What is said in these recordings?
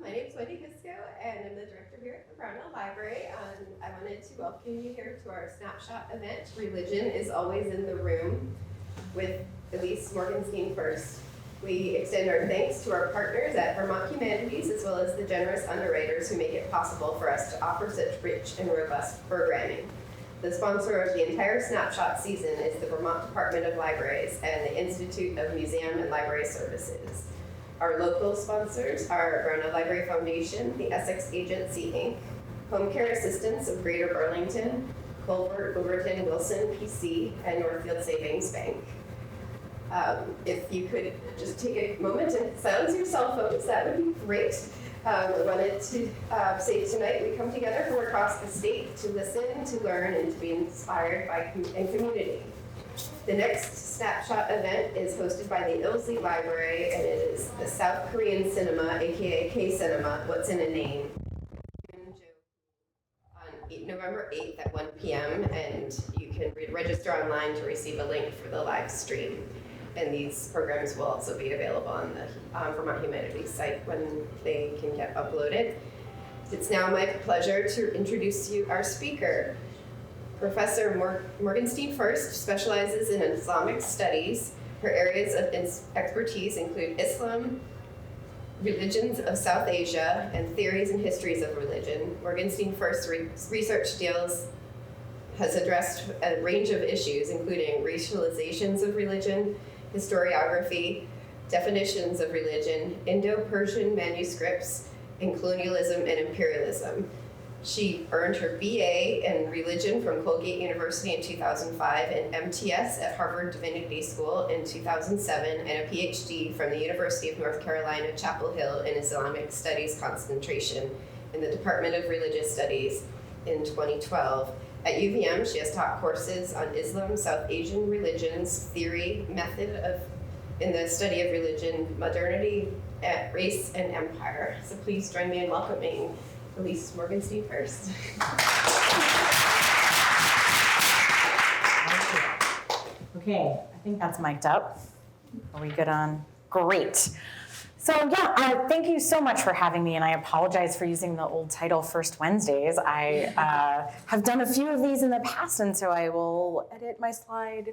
My name is and I'm the director here at the Brownell Library. I wanted to welcome you here to our Snapshot event. Religion is always in the room with Ilyse Morgenstein Fuerst. We extend our thanks to our partners at Vermont Humanities, as well as the generous underwriters who make it possible for us to offer such rich and robust programming. The sponsor of the entire Snapshot season is the Vermont Department of Libraries and the Institute of Museum and Library Services. Our local sponsors are Brownell Library Foundation, the Essex Agency, Inc., Home Care Assistance of Greater Burlington, Colbert, Overton, Wilson, PC, and Northfield Savings Bank. If you could just take a moment and silence your cell phones, that would be great. I wanted to say tonight we come together from across the state to listen, to learn, and to be inspired by community. The next Snapshot event is hosted by the Ilyse Library, and it is the South Korean Cinema, aka K-Cinema, What's in a Name, on November 8th at 1 p.m., and you can register online to receive a link for the live stream. And these programs will also be available on the Vermont Humanities site when they can get uploaded. It's now my pleasure to introduce you our speaker. Professor Morgenstein Fuerst specializes in Islamic studies. Her areas of expertise include Islam, religions of South Asia, and theories and histories of religion. Morgenstein Fuerst's research has addressed a range of issues, including racializations of religion, historiography, definitions of religion, Indo-Persian manuscripts, and colonialism and imperialism. She earned her BA in religion from Colgate University in 2005 and MTS at Harvard Divinity School in 2007 and a PhD from the University of North Carolina, Chapel Hill in Islamic Studies concentration in the Department of Religious Studies in 2012. At UVM, she has taught courses on Islam, South Asian religions, theory, method in the study of religion, modernity, race, and empire. So please join me in welcoming Ilyse Morgenstein Fuerst. Okay, I think that's mic'd up. Are we good on? Great. So yeah, thank you so much for having me, and I apologize for using the old title First Wednesdays. I have done a few of these in the past, and so I will edit my slide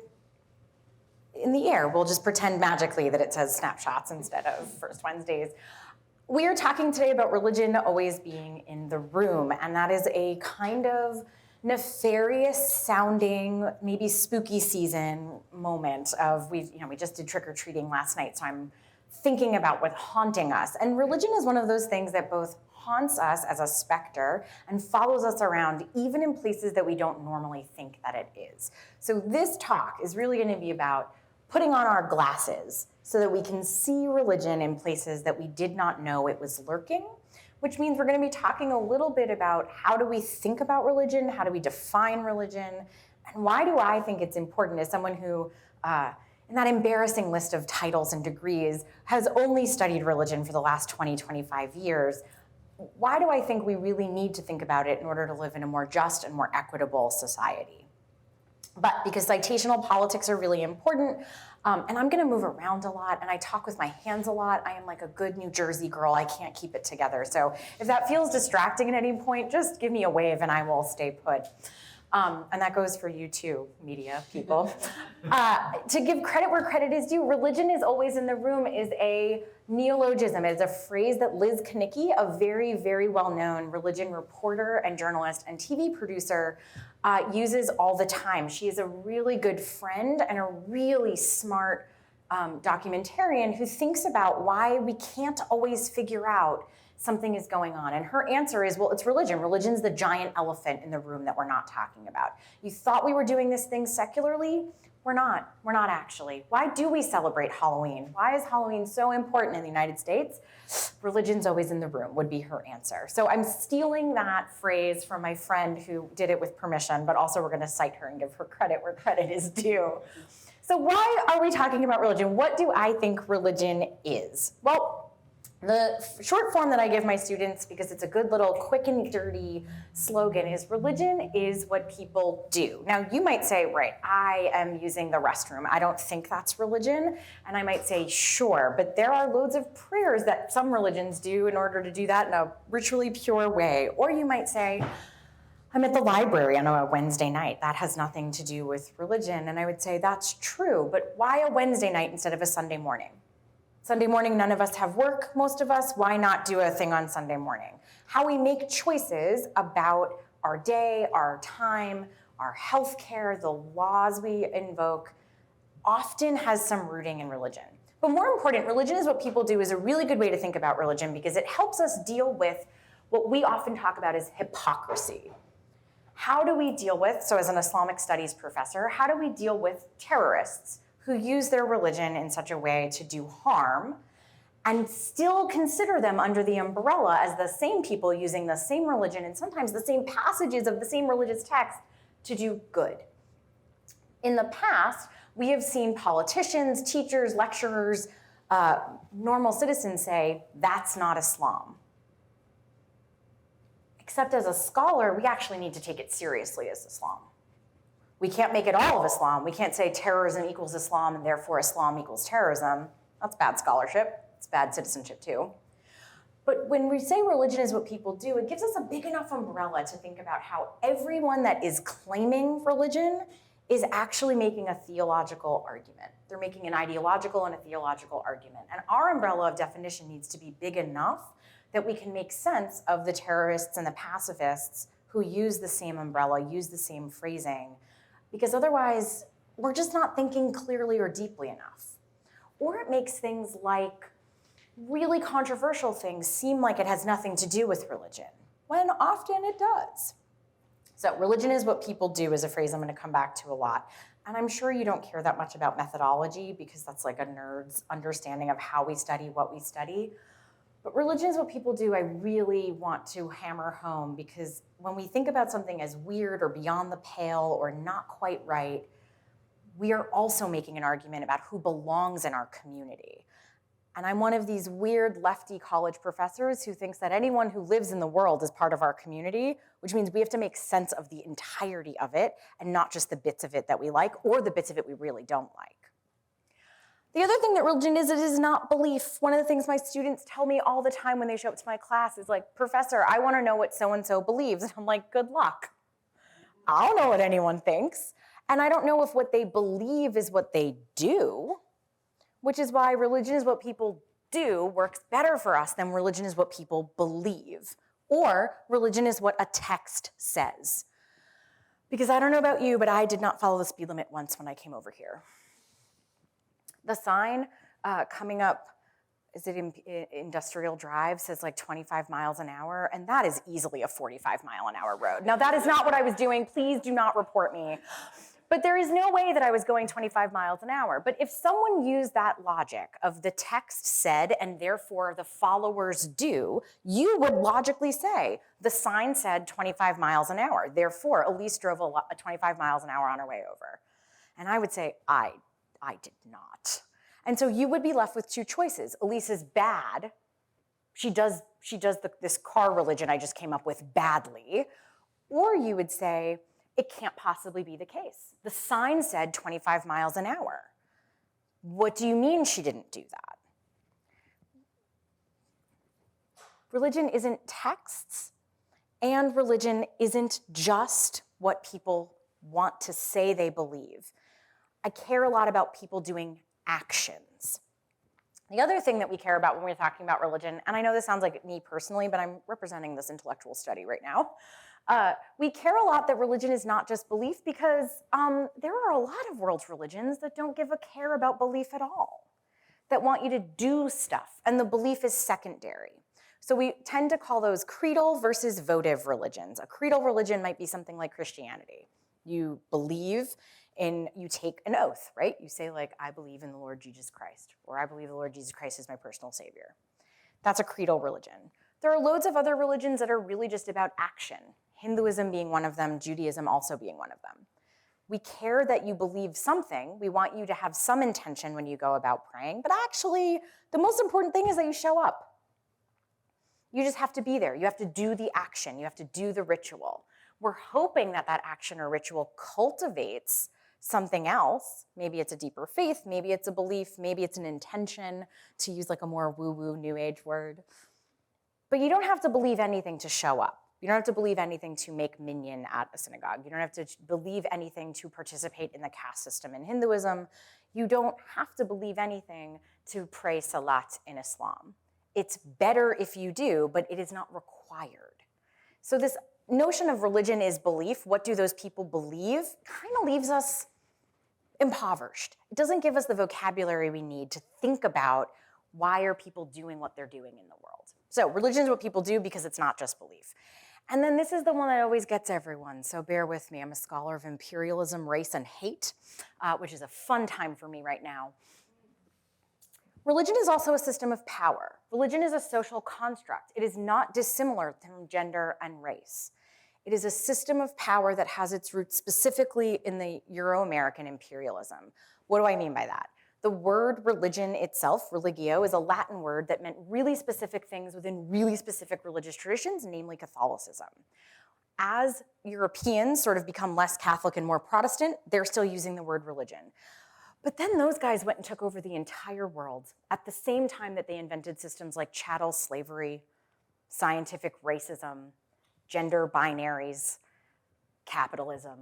in the air. We'll just pretend magically that it says Snapshots instead of First Wednesdays. We are talking today about religion always being in the room, and that is a kind of nefarious sounding, maybe spooky season moment of, we just did trick-or-treating last night, so I'm thinking about what's haunting us. And religion is one of those things that both haunts us as a specter and follows us around even in places that we don't normally think that it is. So this talk is really going to be about putting on our glasses so that we can see religion in places that we did not know it was lurking, which means we're going to be talking a little bit about how do we think about religion, how do we define religion, and why do I think it's important as someone who, in that embarrassing list of titles and degrees, has only studied religion for the last 20, 25 years. Why do I think we really need to think about it in order to live in a more just and more equitable society? But because citational politics are really important, and I'm gonna move around a lot, and I talk with my hands a lot. I am like a good New Jersey girl. I can't keep it together. So if that feels distracting at any point, just give me a wave and I will stay put. And that goes for you too, media people. To give credit where credit is due, religion is always in the room is a neologism. It is a phrase that Liz Knickie, a very, very well-known religion reporter and journalist and TV producer, uses all the time. She is a really good friend and a really smart documentarian who thinks about why we can't always figure out something is going on. And her answer is, well, it's religion. Religion's the giant elephant in the room that we're not talking about. You thought we were doing this thing secularly? We're not. We're not actually. Why do we celebrate Halloween? Why is Halloween so important in the United States? Religion's always in the room would be her answer. So I'm stealing that phrase from my friend who did it with permission, but also we're going to cite her and give her credit where credit is due. So why are we talking about religion? What do I think religion is? Well, The short form that I give my students, because it's a good little quick and dirty slogan, is religion is what people do. Now you might say, right, I am using the restroom. I don't think that's religion. And I might say, sure, but there are loads of prayers that some religions do in order to do that in a ritually pure way. Or you might say, I'm at the library on a Wednesday night. That has nothing to do with religion. And I would say, that's true, but why a Wednesday night instead of a Sunday morning? Sunday morning, none of us have work, most of us. Why not do a thing on Sunday morning? How we make choices about our day, our time, our health care, the laws we invoke, often has some rooting in religion. But more important, religion is what people do is a really good way to think about religion because it helps us deal with what we often talk about as hypocrisy. How do we deal with, so as an Islamic studies professor, how do we deal with terrorists who use their religion in such a way to do harm and still consider them under the umbrella as the same people using the same religion and sometimes the same passages of the same religious text to do good? In the past, we have seen politicians, teachers, lecturers, normal citizens say, that's not Islam. Except as a scholar, we actually need to take it seriously as Islam. We can't make it all of Islam. We can't say terrorism equals Islam and therefore Islam equals terrorism. That's bad scholarship. It's bad citizenship too. But when we say religion is what people do, it gives us a big enough umbrella to think about how everyone that is claiming religion is actually making a theological argument. They're making an ideological and a theological argument. And our umbrella of definition needs to be big enough that we can make sense of the terrorists and the pacifists who use the same umbrella, use the same phrasing, because otherwise we're just not thinking clearly or deeply enough. Or it makes things like really controversial things seem like it has nothing to do with religion, when often it does. So religion is what people do is a phrase I'm going to come back to a lot. And I'm sure you don't care that much about methodology because that's like a nerd's understanding of how we study what we study. But religion is what people do, I really want to hammer home because when we think about something as weird or beyond the pale or not quite right, we are also making an argument about who belongs in our community. And I'm one of these weird lefty college professors who thinks that anyone who lives in the world is part of our community, which means we have to make sense of the entirety of it and not just the bits of it that we like or the bits of it we really don't like. The other thing that religion is, it is not belief. One of the things my students tell me all the time when they show up to my class is like, Professor, I want to know what so-and-so believes. And I'm like, good luck. I don't know what anyone thinks. And I don't know if what they believe is what they do, which is why religion is what people do works better for us than religion is what people believe. Or religion is what a text says. Because I don't know about you, but I did not follow the speed limit once when I came over here. The sign coming up, is it in Industrial Drive, says like 25 miles an hour, and that is easily a 45-mile-an-hour road. Now that is not what I was doing. Please do not report me. But there is no way that I was going 25 miles an hour. But if someone used that logic of the text said and therefore the followers do, you would logically say, the sign said 25 miles an hour. Therefore, Ilyse drove a 25 miles an hour on her way over. And I would say, I did not. And so you would be left with two choices. Ilyse is bad. She does this car religion I just came up with badly. Or you would say, it can't possibly be the case. The sign said 25 miles an hour. What do you mean she didn't do that? Religion isn't texts, and religion isn't just what people want to say they believe. I care a lot about people doing actions. The other thing that we care about when we're talking about religion, and I know this sounds like me personally, but I'm representing this intellectual study right now. We care a lot that religion is not just belief because there are a lot of world's religions that don't give a care about belief at all, that want you to do stuff, and the belief is secondary. So we tend to call those creedal versus votive religions. A creedal religion might be something like Christianity. You believe in, you take an oath, right? You say like, I believe in the Lord Jesus Christ, or I believe the Lord Jesus Christ is my personal savior. That's a creedal religion. There are loads of other religions that are really just about action. Hinduism being one of them, Judaism also being one of them. We care that you believe something. We want you to have some intention when you go about praying, but actually the most important thing is that you show up. You just have to be there. You have to do the action. You have to do the ritual. We're hoping that that action or ritual cultivates something else. Maybe it's a deeper faith, maybe it's a belief, maybe it's an intention, to use like a more woo-woo new age word. But you don't have to believe anything to show up. You don't have to believe anything to make minyan at a synagogue. You don't have to believe anything to participate in the caste system in Hinduism. You don't have to believe anything to pray salat in Islam. It's better if you do, but it is not required. So this notion of religion is belief. What do those people believe? Kind of leaves us impoverished. It doesn't give us the vocabulary we need to think about why are people doing what they're doing in the world. So religion is what people do because it's not just belief. And then this is the one that always gets everyone, so bear with me. I'm a scholar of imperialism, race, and hate, which is a fun time for me right now. Religion is also a system of power. Religion is a social construct. It is not dissimilar from gender and race. It is a system of power that has its roots specifically in the Euro-American imperialism. What do I mean by that? The word religion itself, religio, is a Latin word that meant really specific things within really specific religious traditions, namely Catholicism. As Europeans sort of become less Catholic and more Protestant, they're still using the word religion. But then those guys went and took over the entire world at the same time that they invented systems like chattel slavery, scientific racism, gender binaries, capitalism.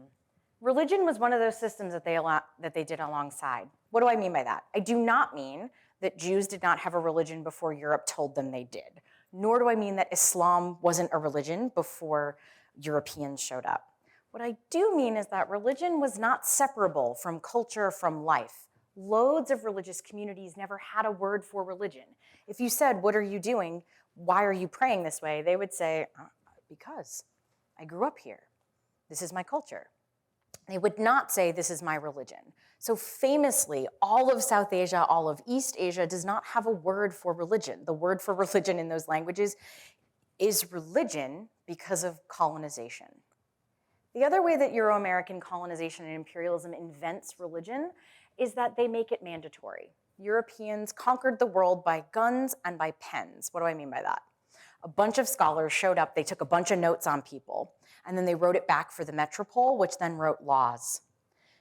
Religion was one of those systems that they did alongside. What do I mean by that? I do not mean that Jews did not have a religion before Europe told them they did, nor do I mean that Islam wasn't a religion before Europeans showed up. What I do mean is that religion was not separable from culture, from life. Loads of religious communities never had a word for religion. If you said, what are you doing? Why are you praying this way? They would say, because I grew up here. This is my culture. They would not say, this is my religion. So famously, all of South Asia, all of East Asia does not have a word for religion. The word for religion in those languages is religion because of colonization. The other way that Euro-American colonization and imperialism invents religion is that they make it mandatory. Europeans conquered the world by guns and by pens. What do I mean by that? A bunch of scholars showed up, they took a bunch of notes on people, and then they wrote it back for the metropole, which then wrote laws.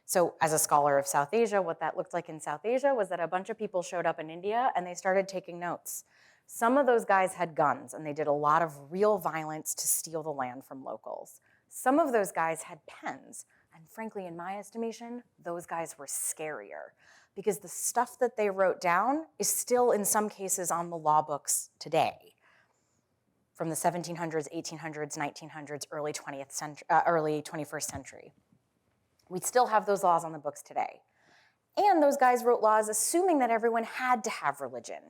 So as a scholar of South Asia, what that looked like in South Asia was that a bunch of people showed up in India and they started taking notes. Some of those guys had guns and they did a lot of real violence to steal the land from locals. Some of those guys had pens, and frankly, in my estimation, those guys were scarier because the stuff that they wrote down is still in some cases on the law books today. From the 1700s, 1800s, 1900s, early 21st century. We still have those laws on the books today. And those guys wrote laws assuming that everyone had to have religion.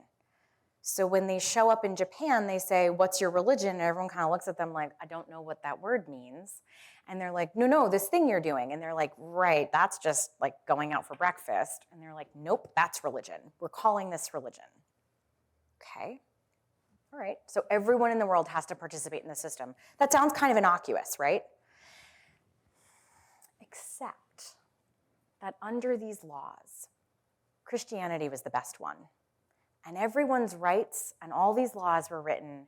So when they show up in Japan, they say, what's your religion? And everyone kind of looks at them like, I don't know what that word means. And they're like, no, this thing you're doing. And they're like, right, that's just like going out for breakfast. And they're like, nope, that's religion. We're calling this religion. Okay. All right, so everyone in the world has to participate in the system. That sounds kind of innocuous, right? Except that under these laws, Christianity was the best one. And everyone's rights and all these laws were written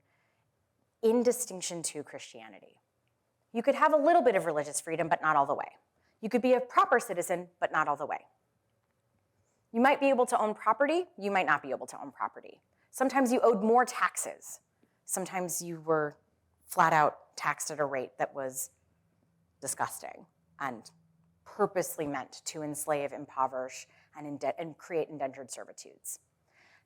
in distinction to Christianity. You could have a little bit of religious freedom, but not all the way. You could be a proper citizen, but not all the way. You might be able to own property, you might not be able to own property. Sometimes you owed more taxes. Sometimes you were flat out taxed at a rate that was disgusting and purposely meant to enslave, impoverish, and create indentured servitudes.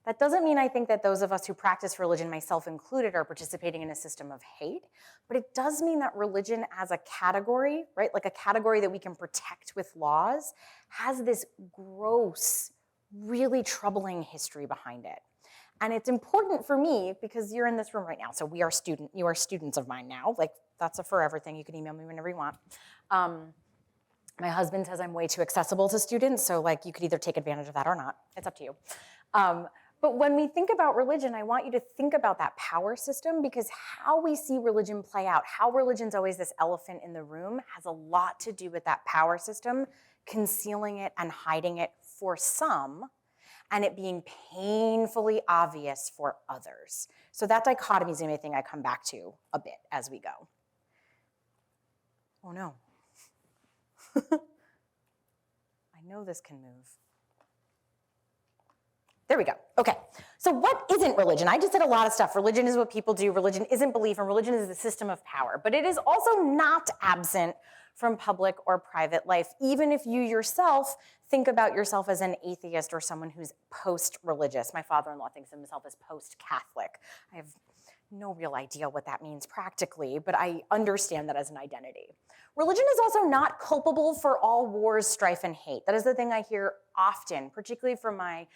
That doesn't mean I think that those of us who practice religion, myself included, are participating in a system of hate, but it does mean that religion as a category, right, like a category that we can protect with laws, has this gross, really troubling history behind it. And it's important for me because you're in this room right now. So you are students of mine now. Like, that's a forever thing. You can email me whenever you want. My husband says I'm way too accessible to students. So like, you could either take advantage of that or not. It's up to you. But when we think about religion, I want you to think about that power system because how we see religion play out, how religion's always this elephant in the room, has a lot to do with that power system, concealing it and hiding it for some, and it being painfully obvious for others. So that dichotomy is anything I come back to a bit as we go. Oh no. I know this can move. There we go. Okay. So what isn't religion? I just said a lot of stuff. Religion is what people do. Religion isn't belief, and religion is the system of power. But it is also not absent from public or private life, even if you yourself think about yourself as an atheist or someone who's post-religious. My father-in-law thinks of himself as post-Catholic. I have no real idea what that means practically, but I understand that as an identity. Religion is also not culpable for all wars, strife, and hate. That is the thing I hear often, particularly from my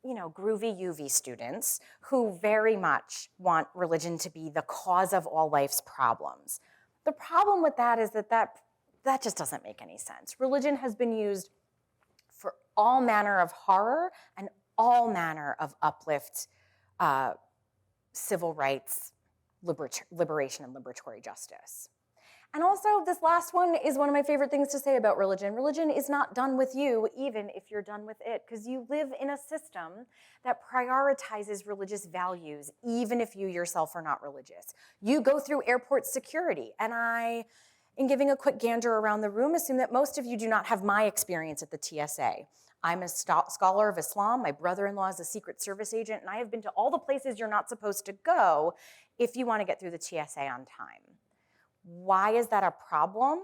groovy UV students who very much want religion to be the cause of all life's problems. The problem with that is that just doesn't make any sense. Religion has been used for all manner of horror and all manner of uplift, civil rights, liberation, and liberatory justice. And also, this last one is one of my favorite things to say about religion. Religion is not done with you, even if you're done with it, because you live in a system that prioritizes religious values, even if you yourself are not religious. You go through airport security, and I, in giving a quick gander around the room, assume that most of you do not have my experience at the TSA. I'm a scholar of Islam, my brother-in-law is a Secret Service agent, and I have been to all the places you're not supposed to go if you want to get through the TSA on time. Why is that a problem?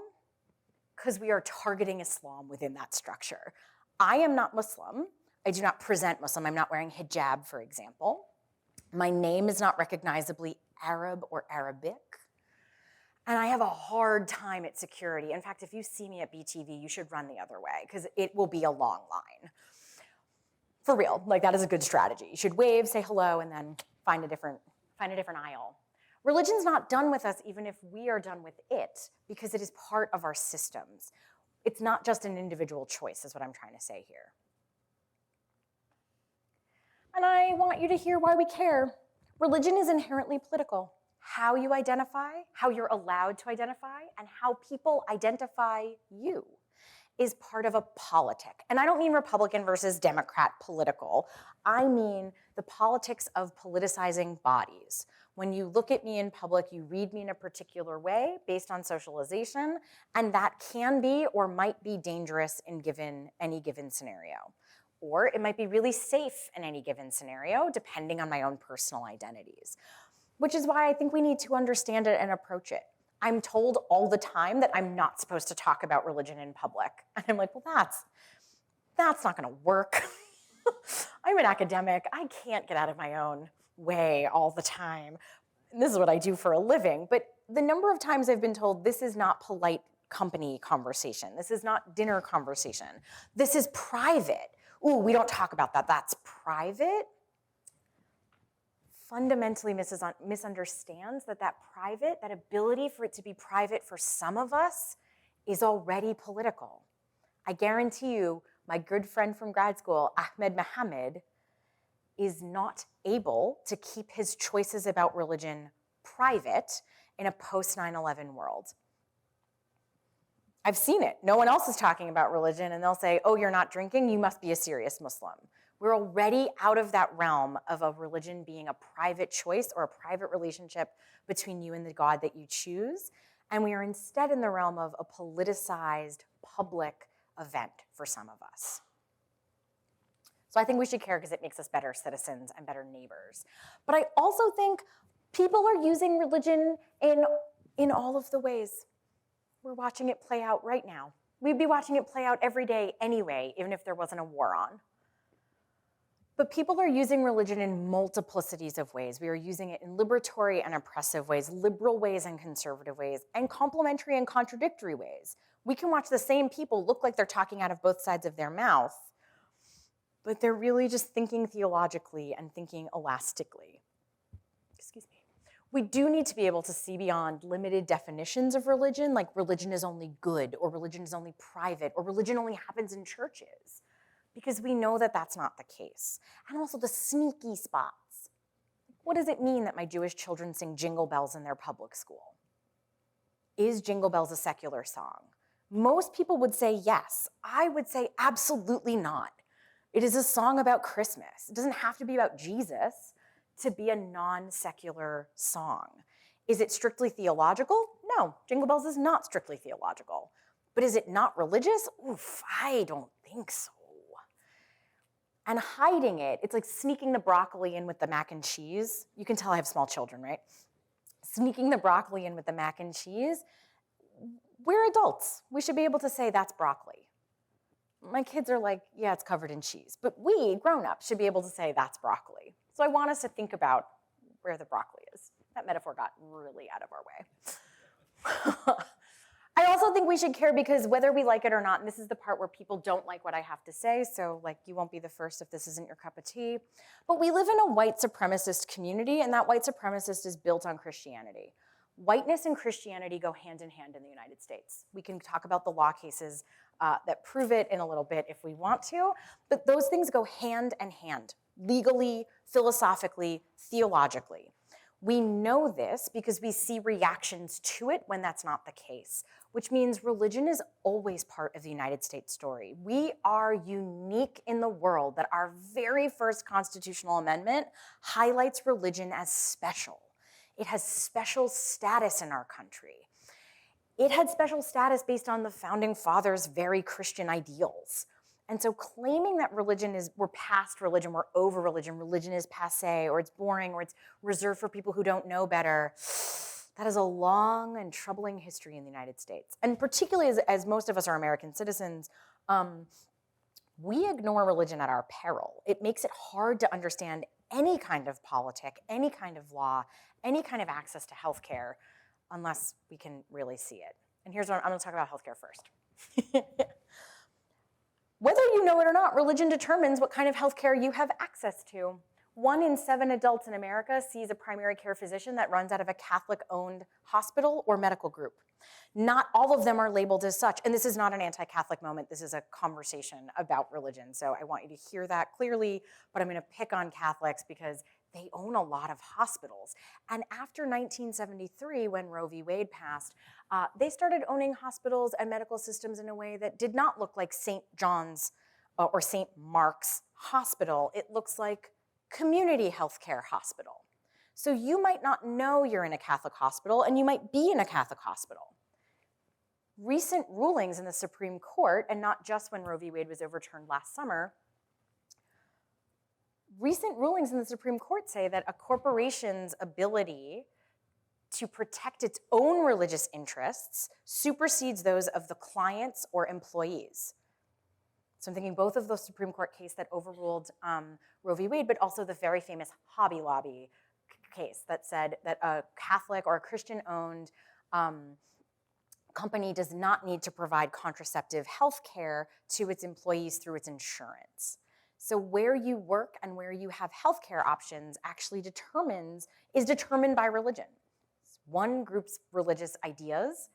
Because we are targeting Islam within that structure. I am not Muslim. I do not present Muslim. I'm not wearing hijab, for example. My name is not recognizably Arab or Arabic. And I have a hard time at security. In fact, if you see me at BTV, you should run the other way because it will be a long line. For real, that is a good strategy. You should wave, say hello, and then find a different aisle. Religion's not done with us even if we are done with it because it is part of our systems. It's not just an individual choice is what I'm trying to say here. And I want you to hear why we care. Religion is inherently political. How you identify, how you're allowed to identify, and how people identify you is part of a politic. And I don't mean Republican versus Democrat political. I mean the politics of politicizing bodies. When you look at me in public, you read me in a particular way based on socialization, and that can be or might be dangerous in any given scenario. Or it might be really safe in any given scenario, depending on my own personal identities. Which is why I think we need to understand it and approach it. I'm told all the time that I'm not supposed to talk about religion in public. And I'm like, well, that's not gonna work. I'm an academic. I can't get out of my own way all the time. And this is what I do for a living. But the number of times I've been told this is not polite company conversation. This is not dinner conversation. This is private. Ooh, we don't talk about that. That's private. Fundamentally misunderstands that private, that ability for it to be private for some of us is already political. I guarantee you, my good friend from grad school, Ahmed Mohammed, is not able to keep his choices about religion private in a post-9/11 world. I've seen it. No one else is talking about religion, and they'll say, oh, you're not drinking? You must be a serious Muslim. We're already out of that realm of a religion being a private choice or a private relationship between you and the God that you choose. And we are instead in the realm of a politicized public event for some of us. So I think we should care because it makes us better citizens and better neighbors. But I also think people are using religion in all of the ways. We're watching it play out right now. We'd be watching it play out every day anyway, even if there wasn't a war on. But people are using religion in multiplicities of ways. We are using it in liberatory and oppressive ways, liberal ways and conservative ways, and complementary and contradictory ways. We can watch the same people look like they're talking out of both sides of their mouth, but they're really just thinking theologically and thinking elastically. Excuse me. We do need to be able to see beyond limited definitions of religion, like religion is only good, or religion is only private, or religion only happens in churches. Because we know that that's not the case. And also the sneaky spots. What does it mean that my Jewish children sing Jingle Bells in their public school? Is Jingle Bells a secular song? Most people would say yes. I would say absolutely not. It is a song about Christmas. It doesn't have to be about Jesus to be a non-secular song. Is it strictly theological? No, Jingle Bells is not strictly theological. But is it not religious? Oof, I don't think so. And hiding it, it's like sneaking the broccoli in with the mac and cheese. You can tell I have small children, right? Sneaking the broccoli in with the mac and cheese. We're adults. We should be able to say that's broccoli. My kids are like, yeah, it's covered in cheese. But we, grown-ups, should be able to say that's broccoli. So I want us to think about where the broccoli is. That metaphor got really out of our way. I also think we should care because whether we like it or not, and this is the part where people don't like what I have to say, so like you won't be the first if this isn't your cup of tea, but we live in a white supremacist community, and that white supremacist is built on Christianity. Whiteness and Christianity go hand in hand in the United States. We can talk about the law cases that prove it in a little bit if we want to, but those things go hand in hand, legally, philosophically, theologically. We know this because we see reactions to it when that's not the case, which means religion is always part of the United States story. We are unique in the world that our very first constitutional amendment highlights religion as special. It has special status in our country. It had special status based on the founding fathers' very Christian ideals. And so claiming that we're past religion, we're over religion, religion is passé, or it's boring, or it's reserved for people who don't know better, that is a long and troubling history in the United States. And particularly as most of us are American citizens, we ignore religion at our peril. It makes it hard to understand any kind of politic, any kind of law, any kind of access to healthcare, unless we can really see it. And here's what I'm gonna talk about healthcare first. Whether you know it or not, religion determines what kind of healthcare you have access to. 1 in 7 adults in America sees a primary care physician that runs out of a Catholic-owned hospital or medical group. Not all of them are labeled as such, and this is not an anti-Catholic moment, this is a conversation about religion, so I want you to hear that clearly, but I'm gonna pick on Catholics because they own a lot of hospitals. And after 1973, when Roe v. Wade passed, they started owning hospitals and medical systems in a way that did not look like St. John's or St. Mark's Hospital. It looks like community healthcare hospital. So you might not know you're in a Catholic hospital, and you might be in a Catholic hospital. Recent rulings in the Supreme Court, and not just when Roe v. Wade was overturned last summer, recent rulings in the Supreme Court say that a corporation's ability to protect its own religious interests supersedes those of the clients or employees. So I'm thinking both of the Supreme Court case that overruled Roe v. Wade, but also the very famous Hobby Lobby case that said that a Catholic or a Christian-owned company does not need to provide contraceptive health care to its employees through its insurance. So where you work and where you have healthcare options actually is determined by religion. One group's religious ideas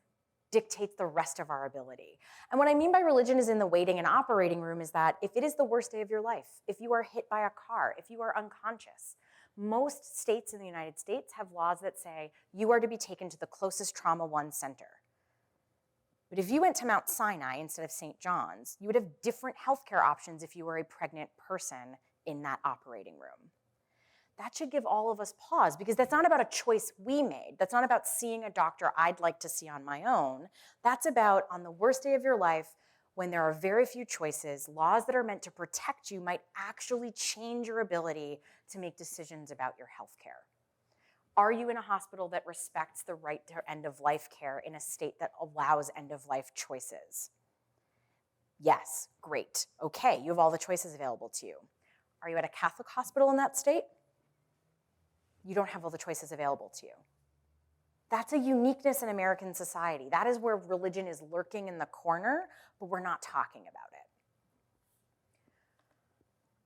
dictates the rest of our ability. And what I mean by religion is in the waiting and operating room is that if it is the worst day of your life, if you are hit by a car, if you are unconscious, most states in the United States have laws that say you are to be taken to the closest Trauma One center. But if you went to Mount Sinai instead of St. John's, you would have different healthcare options if you were a pregnant person in that operating room. That should give all of us pause because that's not about a choice we made. That's not about seeing a doctor I'd like to see on my own. That's about on the worst day of your life, when there are very few choices, laws that are meant to protect you might actually change your ability to make decisions about your healthcare. Are you in a hospital that respects the right to end-of-life care in a state that allows end-of-life choices? Yes, great. Okay, you have all the choices available to you. Are you at a Catholic hospital in that state? You don't have all the choices available to you. That's a uniqueness in American society. That is where religion is lurking in the corner, but we're not talking about it.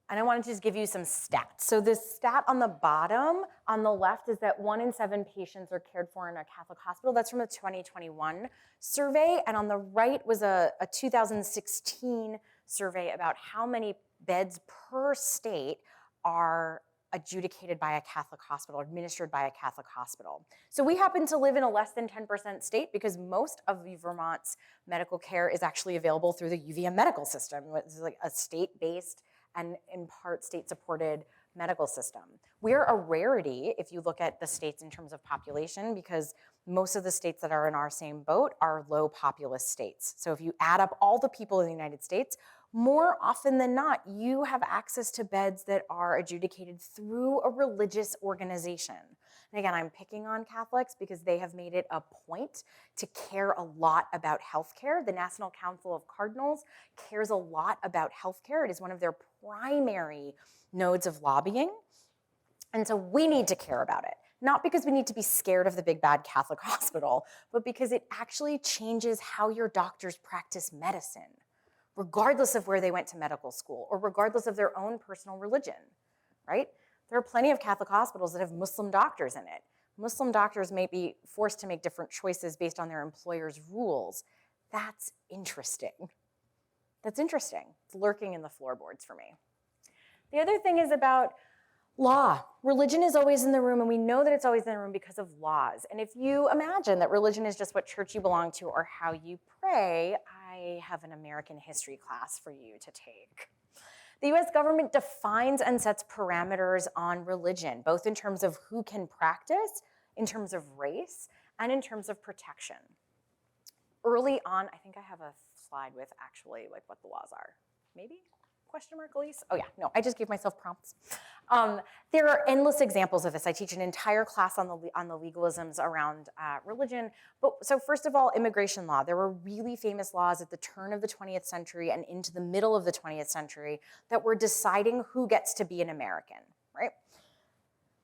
And I wanted to just give you some stats. So this stat on the bottom, on the left, is that 1 in 7 patients are cared for in a Catholic hospital. That's from a 2021 survey. And on the right was a 2016 survey about how many beds per state are adjudicated by a Catholic hospital, administered by a Catholic hospital. So we happen to live in a less than 10% state because most of Vermont's medical care is actually available through the UVM medical system. It's like a state-based and in part state-supported medical system. We're a rarity if you look at the states in terms of population, because most of the states that are in our same boat are low populous states. So if you add up all the people in the United States, more often than not, you have access to beds that are adjudicated through a religious organization. And again, I'm picking on Catholics because they have made it a point to care a lot about healthcare. The National Council of Cardinals cares a lot about healthcare. It is one of their primary nodes of lobbying. And so we need to care about it. Not because we need to be scared of the big bad Catholic hospital, but because it actually changes how your doctors practice medicine, regardless of where they went to medical school or regardless of their own personal religion, right? There are plenty of Catholic hospitals that have Muslim doctors in it. Muslim doctors may be forced to make different choices based on their employer's rules. That's interesting. That's interesting. It's lurking in the floorboards for me. The other thing is about law. Religion is always in the room, and we know that it's always in the room because of laws. And if you imagine that religion is just what church you belong to or how you pray, I have an American history class for you to take. The US government defines and sets parameters on religion, both in terms of who can practice, in terms of race, and in terms of protection. Early on, I think I have a slide with actually like what the laws are. Maybe? Question mark, Ilyse? Oh yeah, no, I just gave myself prompts. There are endless examples of this. I teach an entire class on the legalisms around religion. So first of all, immigration law. There were really famous laws at the turn of the 20th century and into the middle of the 20th century that were deciding who gets to be an American, right?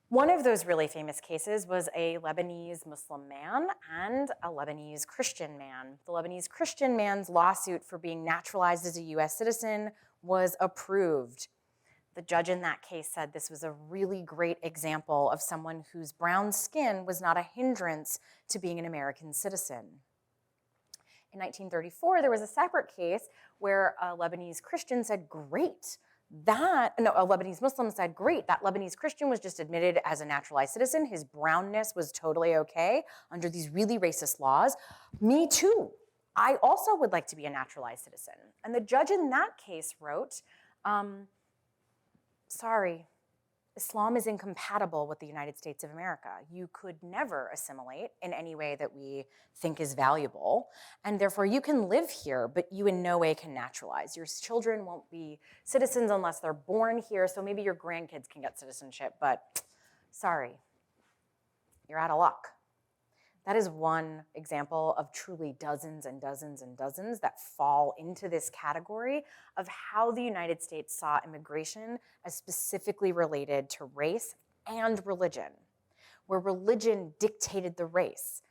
One of those really famous cases was a Lebanese Muslim man and a Lebanese Christian man. The Lebanese Christian man's lawsuit for being naturalized as a US citizen was approved. The judge in that case said this was a really great example of someone whose brown skin was not a hindrance to being an American citizen. In 1934, there was a separate case where a Lebanese Christian said, great, a Lebanese Muslim said, great, that Lebanese Christian was just admitted as a naturalized citizen. His brownness was totally okay under these really racist laws. Me too. I also would like to be a naturalized citizen. And the judge in that case wrote, sorry, Islam is incompatible with the United States of America. You could never assimilate in any way that we think is valuable, and therefore you can live here, but you in no way can naturalize. Your children won't be citizens unless they're born here, so maybe your grandkids can get citizenship, but sorry, you're out of luck. That is one example of truly dozens and dozens and dozens that fall into this category of how the United States saw immigration as specifically related to race and religion, where religion dictated the race.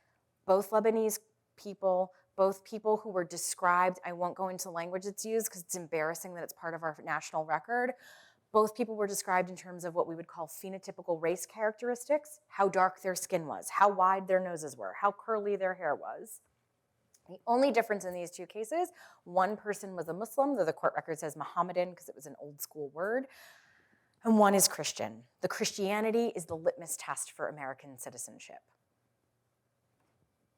Both Lebanese people, both people who were described, I won't go into language that's used because it's embarrassing that it's part of our national record, both people were described in terms of what we would call phenotypical race characteristics, how dark their skin was, how wide their noses were, how curly their hair was. The only difference in these two cases, one person was a Muslim, though the court record says Mohammedan because it was an old school word, and one is Christian. The Christianity is the litmus test for American citizenship.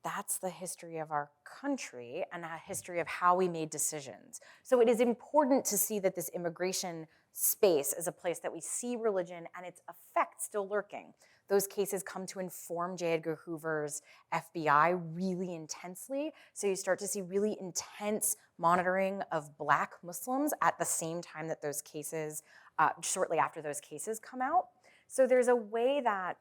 That's the history of our country and a history of how we made decisions. So it is important to see that this immigration space is a place that we see religion and its effects still lurking. Those cases come to inform J. Edgar Hoover's FBI really intensely. So you start to see really intense monitoring of Black Muslims at the same time that those cases, shortly after those cases come out. So there's a way that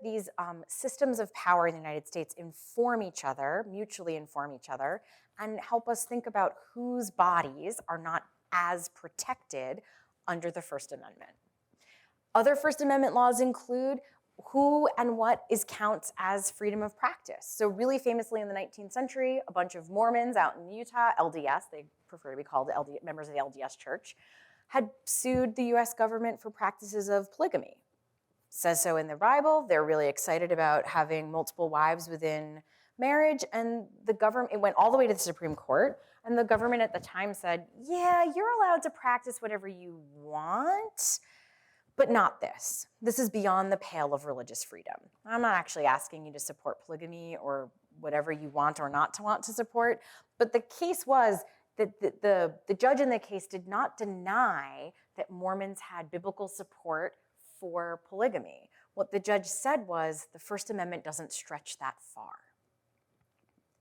these systems of power in the United States inform each other, mutually inform each other, and help us think about whose bodies are not as protected under the First Amendment. Other First Amendment laws include who and what counts as freedom of practice. So really famously in the 19th century, a bunch of Mormons out in Utah, LDS, they prefer to be called members of the LDS Church, had sued the US government for practices of polygamy. Says so in the Bible. They're really excited about having multiple wives within marriage, and the government, it went all the way to the Supreme Court, and the government at the time said, yeah, you're allowed to practice whatever you want, but not this. This is beyond the pale of religious freedom. I'm not actually asking you to support polygamy or whatever you want or not to want to support, but the case was the judge in the case did not deny that Mormons had biblical support for polygamy. What the judge said was the First Amendment doesn't stretch that far.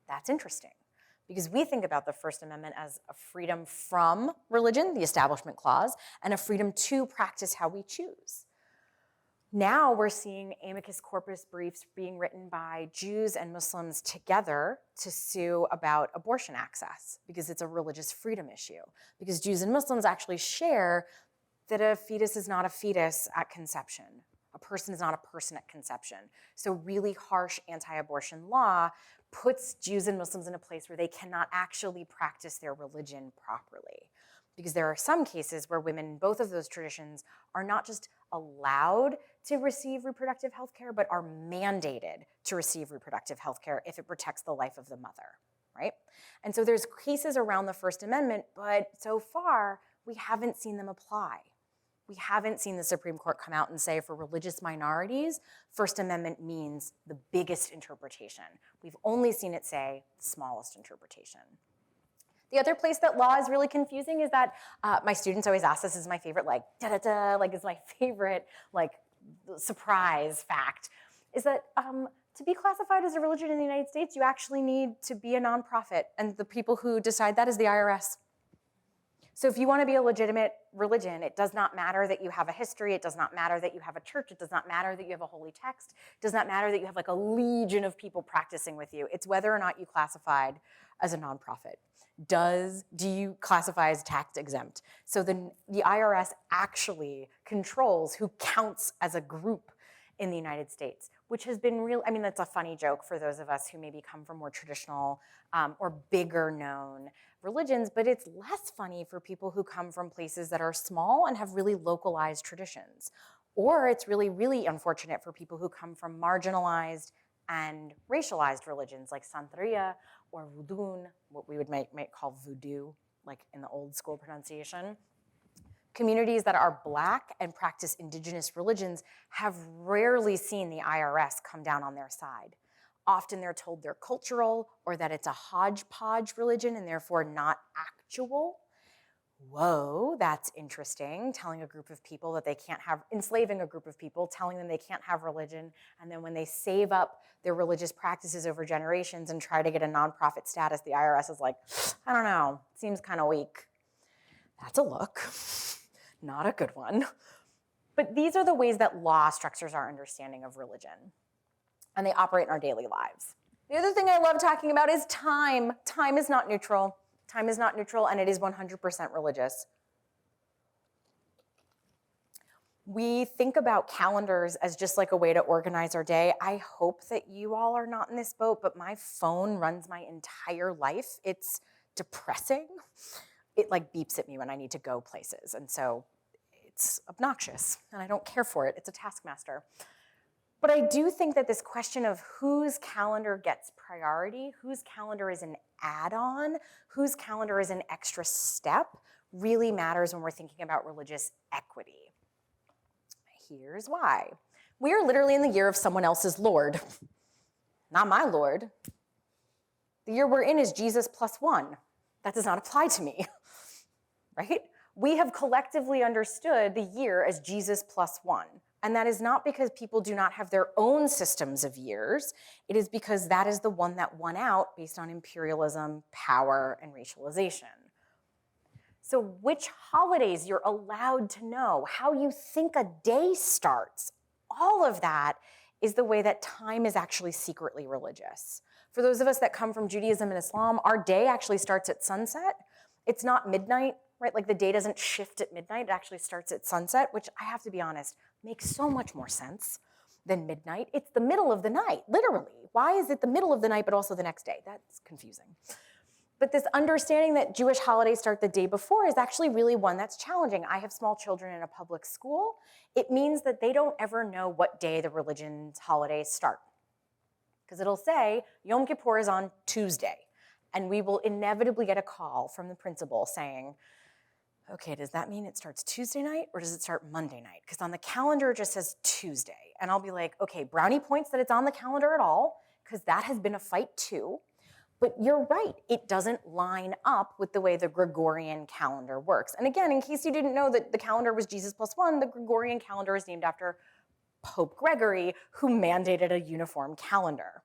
That's interesting, because we think about the First Amendment as a freedom from religion, the Establishment Clause, and a freedom to practice how we choose. Now we're seeing amicus corpus briefs being written by Jews and Muslims together to sue about abortion access, because it's a religious freedom issue. Because Jews and Muslims actually share that a fetus is not a fetus at conception. A person is not a person at conception. So really harsh anti-abortion law puts Jews and Muslims in a place where they cannot actually practice their religion properly. Because there are some cases where women in both of those traditions are not just allowed to receive reproductive health care, but are mandated to receive reproductive health care if it protects the life of the mother, right? And so there's cases around the First Amendment, but so far we haven't seen them apply. We haven't seen the Supreme Court come out and say for religious minorities, First Amendment means the biggest interpretation. We've only seen it say the smallest interpretation. The other place that law is really confusing is that my students always ask, this is my favorite, like, da-da-da, like is my favorite, like, surprise fact, is that to be classified as a religion in the United States, you actually need to be a nonprofit, and the people who decide that is the IRS. So if you want to be a legitimate religion, it does not matter that you have a history, it does not matter that you have a church, it does not matter that you have a holy text, it does not matter that you have like a legion of people practicing with you. It's whether or not you classified as a nonprofit. Do you classify as tax exempt? So the IRS actually controls who counts as a group in the United States, which has been real. I mean, that's a funny joke for those of us who maybe come from more traditional or bigger known religions, but it's less funny for people who come from places that are small and have really localized traditions. Or it's really, really unfortunate for people who come from marginalized and racialized religions like Santeria or Vudun, what we would might call voodoo, like in the old school pronunciation. Communities that are Black and practice indigenous religions have rarely seen the IRS come down on their side. Often they're told they're cultural or that it's a hodgepodge religion and therefore not actual. Whoa, that's interesting, telling a group of people that they can't have, enslaving a group of people, telling them they can't have religion, and then when they save up their religious practices over generations and try to get a nonprofit status, the IRS is like, I don't know, seems kind of weak. That's a look, not a good one. But these are the ways that law structures our understanding of religion, and they operate in our daily lives. The other thing I love talking about is time. Time is not neutral. Time is not neutral, and it is 100% religious. We think about calendars as just like a way to organize our day. I hope that you all are not in this boat, but my phone runs my entire life. It's depressing. It like beeps at me when I need to go places, and so it's obnoxious, and I don't care for it. It's a taskmaster. But I do think that this question of whose calendar gets priority, whose calendar is an add-on, whose calendar is an extra step, really matters when we're thinking about religious equity. Here's why. We are literally in the year of someone else's Lord, not my Lord. The year we're in is Jesus +1. That does not apply to me, right? We have collectively understood the year as Jesus +1. And that is not because people do not have their own systems of years. It is because that is the one that won out based on imperialism, power, and racialization. So which holidays you're allowed to know, how you think a day starts, all of that is the way that time is actually secretly religious. For those of us that come from Judaism and Islam, our day actually starts at sunset. It's not midnight, right? Like the day doesn't shift at midnight, it actually starts at sunset, which I have to be honest, makes so much more sense than midnight. It's the middle of the night, literally. Why is it the middle of the night, but also the next day? That's confusing. But this understanding that Jewish holidays start the day before is actually really one that's challenging. I have small children in a public school. It means that they don't ever know what day the religion's holidays start. Because it'll say Yom Kippur is on Tuesday. And we will inevitably get a call from the principal saying, okay, does that mean it starts Tuesday night or does it start Monday night? Because on the calendar it just says Tuesday. And I'll be like, okay, brownie points that it's on the calendar at all, because that has been a fight too. But you're right, it doesn't line up with the way the Gregorian calendar works. And again, in case you didn't know that the calendar was Jesus plus one, the Gregorian calendar is named after Pope Gregory, who mandated a uniform calendar.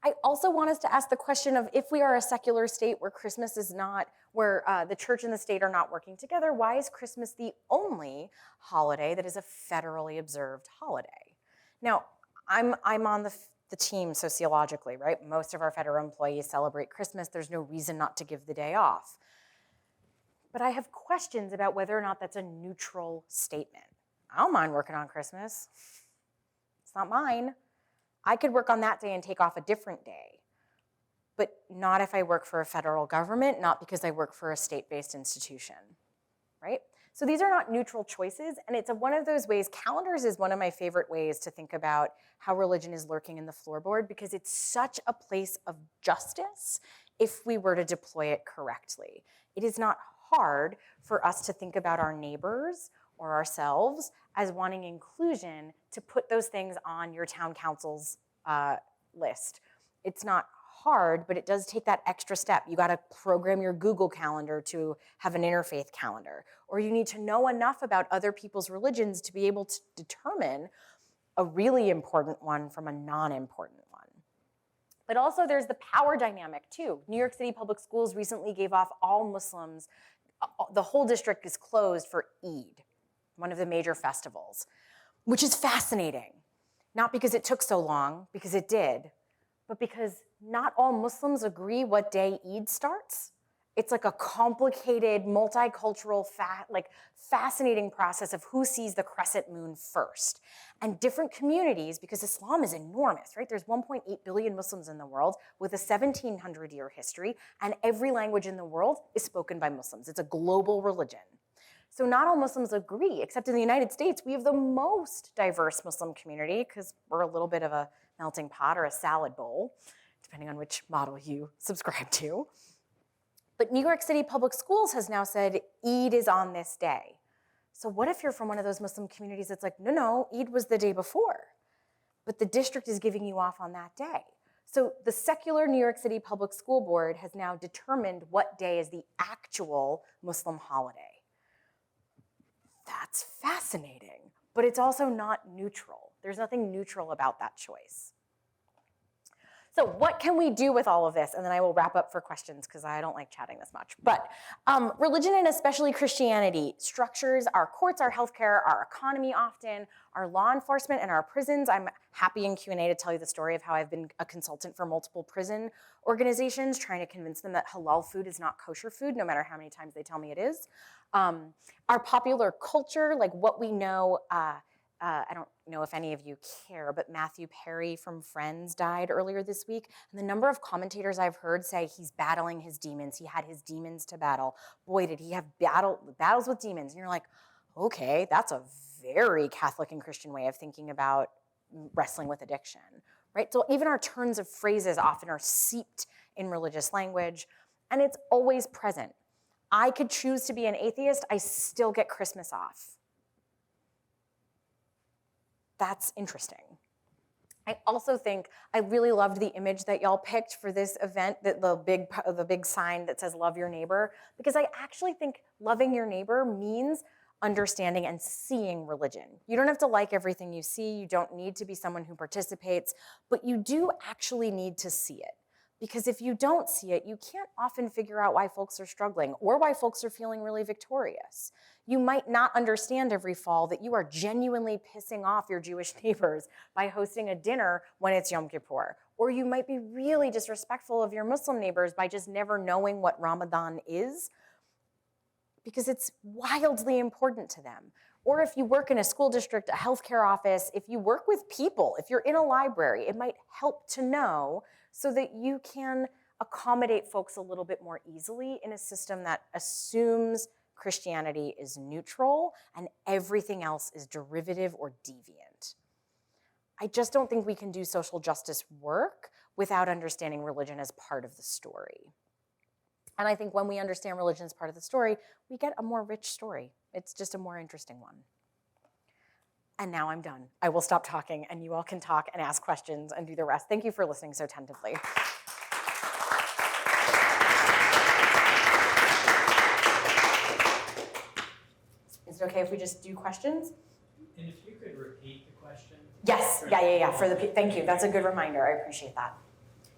I also want us to ask the question of, if we are a secular state where Christmas is not, where the church and the state are not working together, why is Christmas the only holiday that is a federally observed holiday? Now, I'm on the team sociologically, right? Most of our federal employees celebrate Christmas. There's no reason not to give the day off. But I have questions about whether or not that's a neutral statement. I don't mind working on Christmas. It's not mine. I could work on that day and take off a different day, but not if I work for a federal government, not because I work for a state-based institution, right? So these are not neutral choices, and it's one of those ways. Calendars is one of my favorite ways to think about how religion is lurking in the floorboard, because it's such a place of justice if we were to deploy it correctly. It is not hard for us to think about our neighbors or ourselves as wanting inclusion to put those things on your town council's list. It's not hard, but it does take that extra step. You gotta program your Google Calendar to have an interfaith calendar, or you need to know enough about other people's religions to be able to determine a really important one from a non-important one. But also there's the power dynamic too. New York City Public Schools recently gave off all Muslims, the whole district is closed for Eid, one of the major festivals, which is fascinating. Not because it took so long, because it did, but because not all Muslims agree what day Eid starts. It's like a complicated, multicultural, fascinating process of who sees the crescent moon first. And different communities, because Islam is enormous, right? There's 1.8 billion Muslims in the world with a 1,700-year history, and every language in the world is spoken by Muslims. It's a global religion. So not all Muslims agree, except in the United States, we have the most diverse Muslim community because we're a little bit of a melting pot or a salad bowl, depending on which model you subscribe to. But New York City Public Schools has now said Eid is on this day. So what if you're from one of those Muslim communities that's like, no, Eid was the day before, but the district is giving you off on that day. So the secular New York City Public School Board has now determined what day is the actual Muslim holiday. That's fascinating, but it's also not neutral. There's nothing neutral about that choice. So what can we do with all of this? And then I will wrap up for questions because I don't like chatting this much. But religion, and especially Christianity, structures our courts, our healthcare, our economy often, our law enforcement, and our prisons. I'm happy in Q&A to tell you the story of how I've been a consultant for multiple prison organizations, trying to convince them that halal food is not kosher food, no matter how many times they tell me it is. Our popular culture, like what we know, I don't know if any of you care, but Matthew Perry from Friends died earlier this week. And the number of commentators I've heard say he's battling his demons. He had his demons to battle. Boy, did he have battles with demons. And you're like, okay, that's a very Catholic and Christian way of thinking about wrestling with addiction, right? So even our turns of phrases often are seeped in religious language, and it's always present. I could choose to be an atheist, I still get Christmas off. That's interesting. I also think I really loved the image that y'all picked for this event, that the big sign that says love your neighbor, because I actually think loving your neighbor means understanding and seeing religion. You don't have to like everything you see, you don't need to be someone who participates, but you do actually need to see it. Because if you don't see it, you can't often figure out why folks are struggling or why folks are feeling really victorious. You might not understand every fall that you are genuinely pissing off your Jewish neighbors by hosting a dinner when it's Yom Kippur. Or you might be really disrespectful of your Muslim neighbors by just never knowing what Ramadan is, because it's wildly important to them. Or if you work in a school district, a healthcare office, if you work with people, if you're in a library, it might help to know so that you can accommodate folks a little bit more easily in a system that assumes Christianity is neutral and everything else is derivative or deviant. I just don't think we can do social justice work without understanding religion as part of the story. And I think when we understand religion as part of the story, we get a more rich story. It's just a more interesting one. And now I'm done. I will stop talking and you all can talk and ask questions and do the rest. Thank you for listening so attentively. Is it okay if we just do questions? And if you could repeat the question? Yes, yeah. Thank you, that's a good reminder, I appreciate that.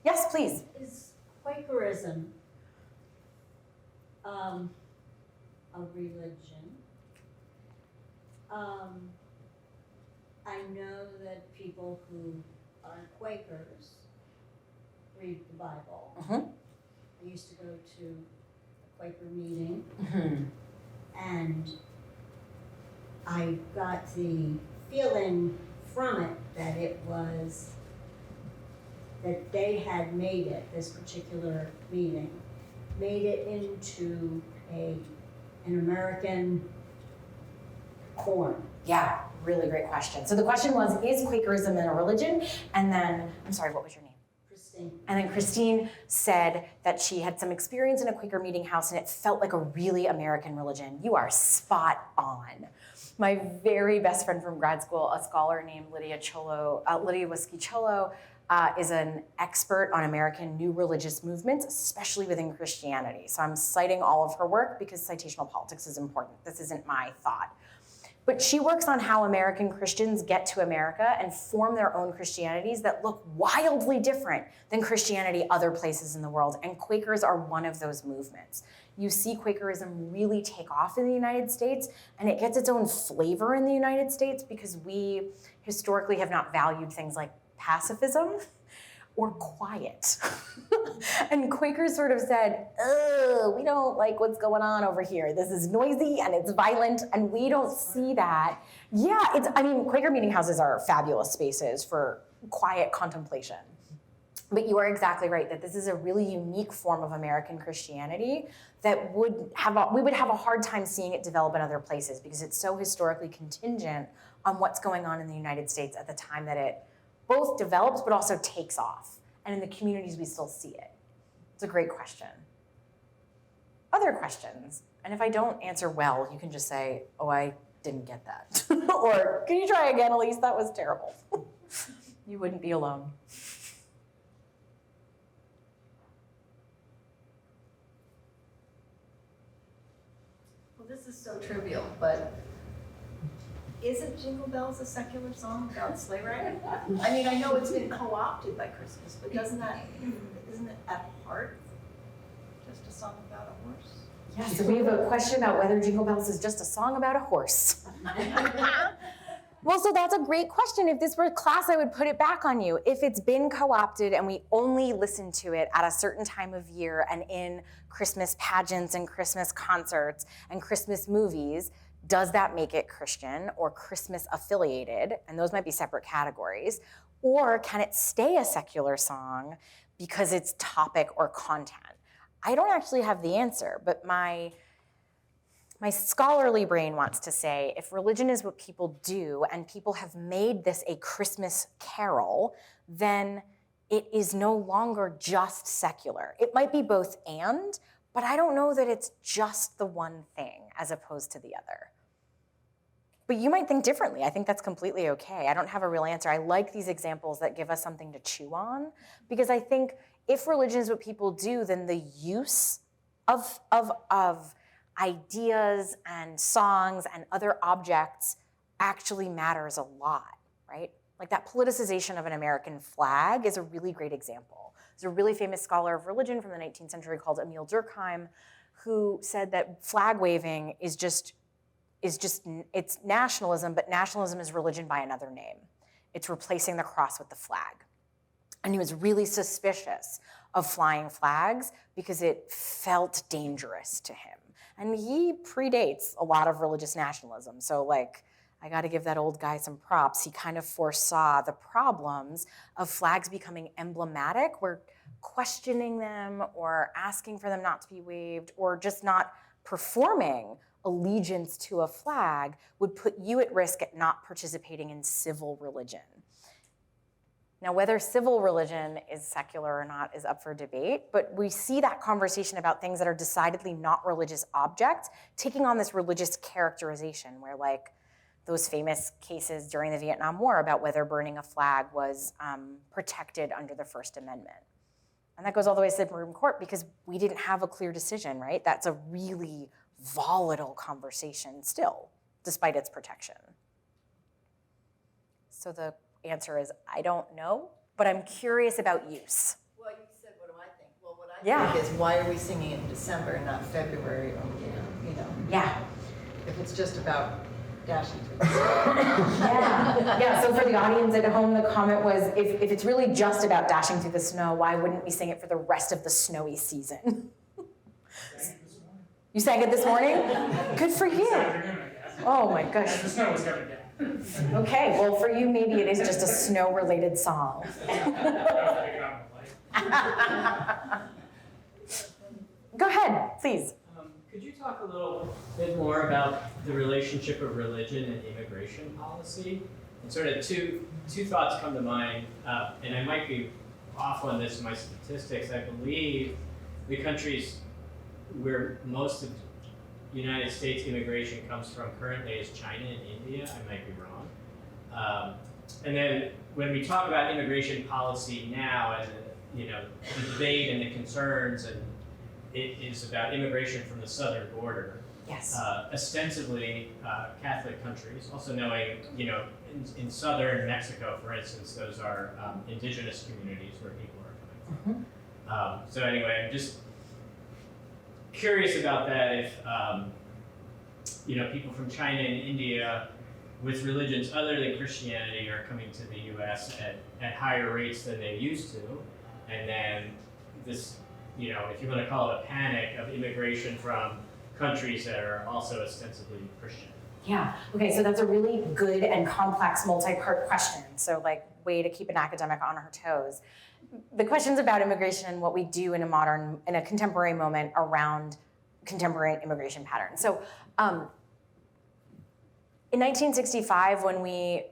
Yes, please. Is Quakerism a religion? I know that people who are Quakers read the Bible. Mhm. I used to go to a Quaker meeting, Mhm. and I got the feeling from it that it was that they had made it, this particular meeting, made it into an American form. Yeah, really great question. So the question was, is Quakerism a religion? And then, I'm sorry, what was your name? Christine. And then Christine said that she had some experience in a Quaker meeting house and it felt like a really American religion. You are spot on. My very best friend from grad school, a scholar named Lydia Whiskey-Cholo, is an expert on American new religious movements, especially within Christianity. So I'm citing all of her work because citational politics is important. This isn't my thought. But she works on how American Christians get to America and form their own Christianities that look wildly different than Christianity other places in the world. And Quakers are one of those movements. You see Quakerism really take off in the United States, and it gets its own flavor in the United States because we historically have not valued things like pacifism or quiet. And Quakers sort of said, oh, we don't like what's going on over here. This is noisy and it's violent and we don't see that. Yeah, Quaker meeting houses are fabulous spaces for quiet contemplation. But you are exactly right that this is a really unique form of American Christianity that we would have a hard time seeing it develop in other places because it's so historically contingent on what's going on in the United States at the time that it both develops but also takes off. And in the communities, we still see it. It's a great question. Other questions? And if I don't answer well, you can just say, oh, I didn't get that. Or, can you try again, Ilyse? That was terrible. You wouldn't be alone. Well, this is so trivial, but isn't Jingle Bells a secular song about sleigh riding? I mean, I know it's been co-opted by Christmas, but isn't it at heart just a song about a horse? Yeah, so we have a question about whether Jingle Bells is just a song about a horse. Well, so that's a great question. If this were class, I would put it back on you. If it's been co-opted and we only listen to it at a certain time of year and in Christmas pageants and Christmas concerts and Christmas movies, does that make it Christian or Christmas affiliated? And those might be separate categories. Or can it stay a secular song because it's topic or content? I don't actually have the answer, but my scholarly brain wants to say, if religion is what people do and people have made this a Christmas carol, then it is no longer just secular. It might be both and, but I don't know that it's just the one thing as opposed to the other. But you might think differently. I think that's completely okay. I don't have a real answer. I like these examples that give us something to chew on, because I think if religion is what people do, then the use of ideas and songs and other objects actually matters a lot, right? Like that politicization of an American flag is a really great example. There's a really famous scholar of religion from the 19th century called Emil Durkheim, who said that flag waving is just it's nationalism, but nationalism is religion by another name. It's replacing the cross with the flag. And he was really suspicious of flying flags because it felt dangerous to him. And he predates a lot of religious nationalism. So like, I gotta give that old guy some props. He kind of foresaw the problems of flags becoming emblematic, where questioning them or asking for them not to be waved or just not performing allegiance to a flag would put you at risk at not participating in civil religion. Now, whether civil religion is secular or not is up for debate, but we see that conversation about things that are decidedly not religious objects taking on this religious characterization, where like those famous cases during the Vietnam War about whether burning a flag was protected under the First Amendment. And that goes all the way to the Supreme Court because we didn't have a clear decision, right? That's a really volatile conversation still despite its protection? So the answer is, I don't know, but I'm curious about use. Well, you said, what do I think? Well, what I Yeah. think is, why are we singing it in December and not February or, you know, Yeah. if it's just about dashing through the snow. Yeah, so for the audience at home, the comment was, if it's really just about dashing through the snow, why wouldn't we sing it for the rest of the snowy season? You sang it this morning? Good for you. Oh my gosh. The snow was coming down. Okay, well for you, maybe it is just a snow-related song. Go ahead, please. Could you talk a little bit more about the relationship of religion and immigration policy? And sort of two thoughts come to mind, and I might be off on this in my statistics. I believe the countries where most of United States immigration comes from currently is China and India. I might be wrong. And then when we talk about immigration policy now, and the debate and the concerns, and it is about immigration from the southern border. Yes. Ostensibly Catholic countries, also knowing, in southern Mexico, for instance, those are indigenous communities where people are coming from. So anyway, I'm just curious about that. If people from China and India with religions other than Christianity are coming to the U.S. at higher rates than they used to, and then this, if you want to call it a panic of immigration from countries that are also ostensibly Christian. Yeah, okay, so that's a really good and complex multi-part question. So way to keep an academic on her toes. The question's about immigration and what we do in a contemporary moment around contemporary immigration patterns. So in 1965, when we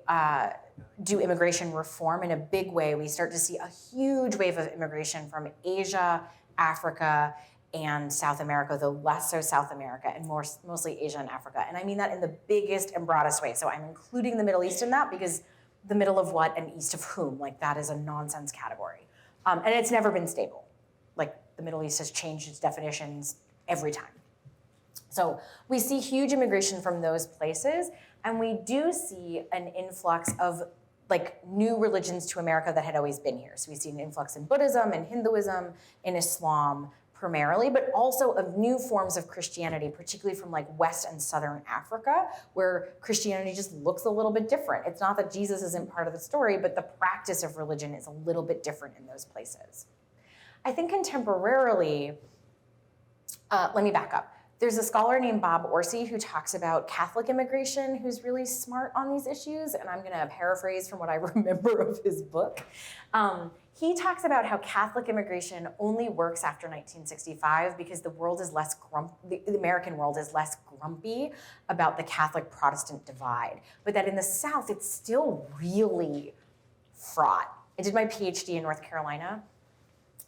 do immigration reform in a big way, we start to see a huge wave of immigration from Asia, Africa, and South America, though less so South America, and mostly Asia and Africa. And I mean that in the biggest and broadest way. So I'm including the Middle East in that because the middle of what and east of whom, that is a nonsense category. And it's never been stable. The Middle East has changed its definitions every time. So we see huge immigration from those places, and we do see an influx of new religions to America that had always been here. So we see an influx in Buddhism and Hinduism, in Islam primarily, but also of new forms of Christianity, particularly from West and Southern Africa, where Christianity just looks a little bit different. It's not that Jesus isn't part of the story, but the practice of religion is a little bit different in those places. I think contemporarily, let me back up. There's a scholar named Bob Orsi who talks about Catholic immigration, who's really smart on these issues, and I'm gonna paraphrase from what I remember of his book. He talks about how Catholic immigration only works after 1965 because the world is less the American world is less grumpy about the Catholic-Protestant divide, but that in the South, it's still really fraught. I did my PhD in North Carolina,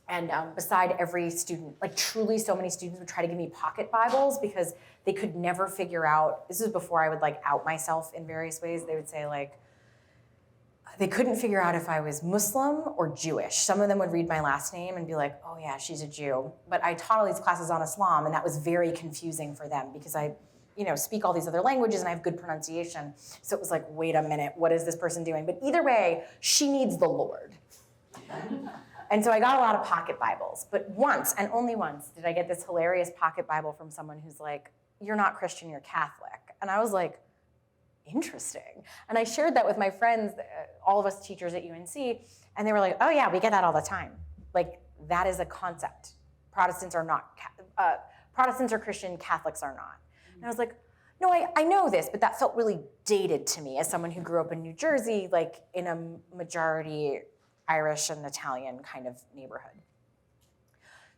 and beside every student, truly so many students would try to give me pocket Bibles because they could never figure out, this is before I would out myself in various ways. They would say they couldn't figure out if I was Muslim or Jewish. Some of them would read my last name and be like, oh yeah, she's a Jew. But I taught all these classes on Islam, and that was very confusing for them because I speak all these other languages and I have good pronunciation. So it was wait a minute, what is this person doing? But either way, she needs the Lord. And so I got a lot of pocket Bibles, but once, and only once, did I get this hilarious pocket Bible from someone who's you're not Christian, you're Catholic. And I was interesting. And I shared that with my friends, all of us teachers at UNC, and they were oh yeah, we get that all the time. That is a concept. Protestants are not, Protestants are Christian, Catholics are not. And I was no, I know this, but that felt really dated to me as someone who grew up in New Jersey, in a majority Irish and Italian kind of neighborhood.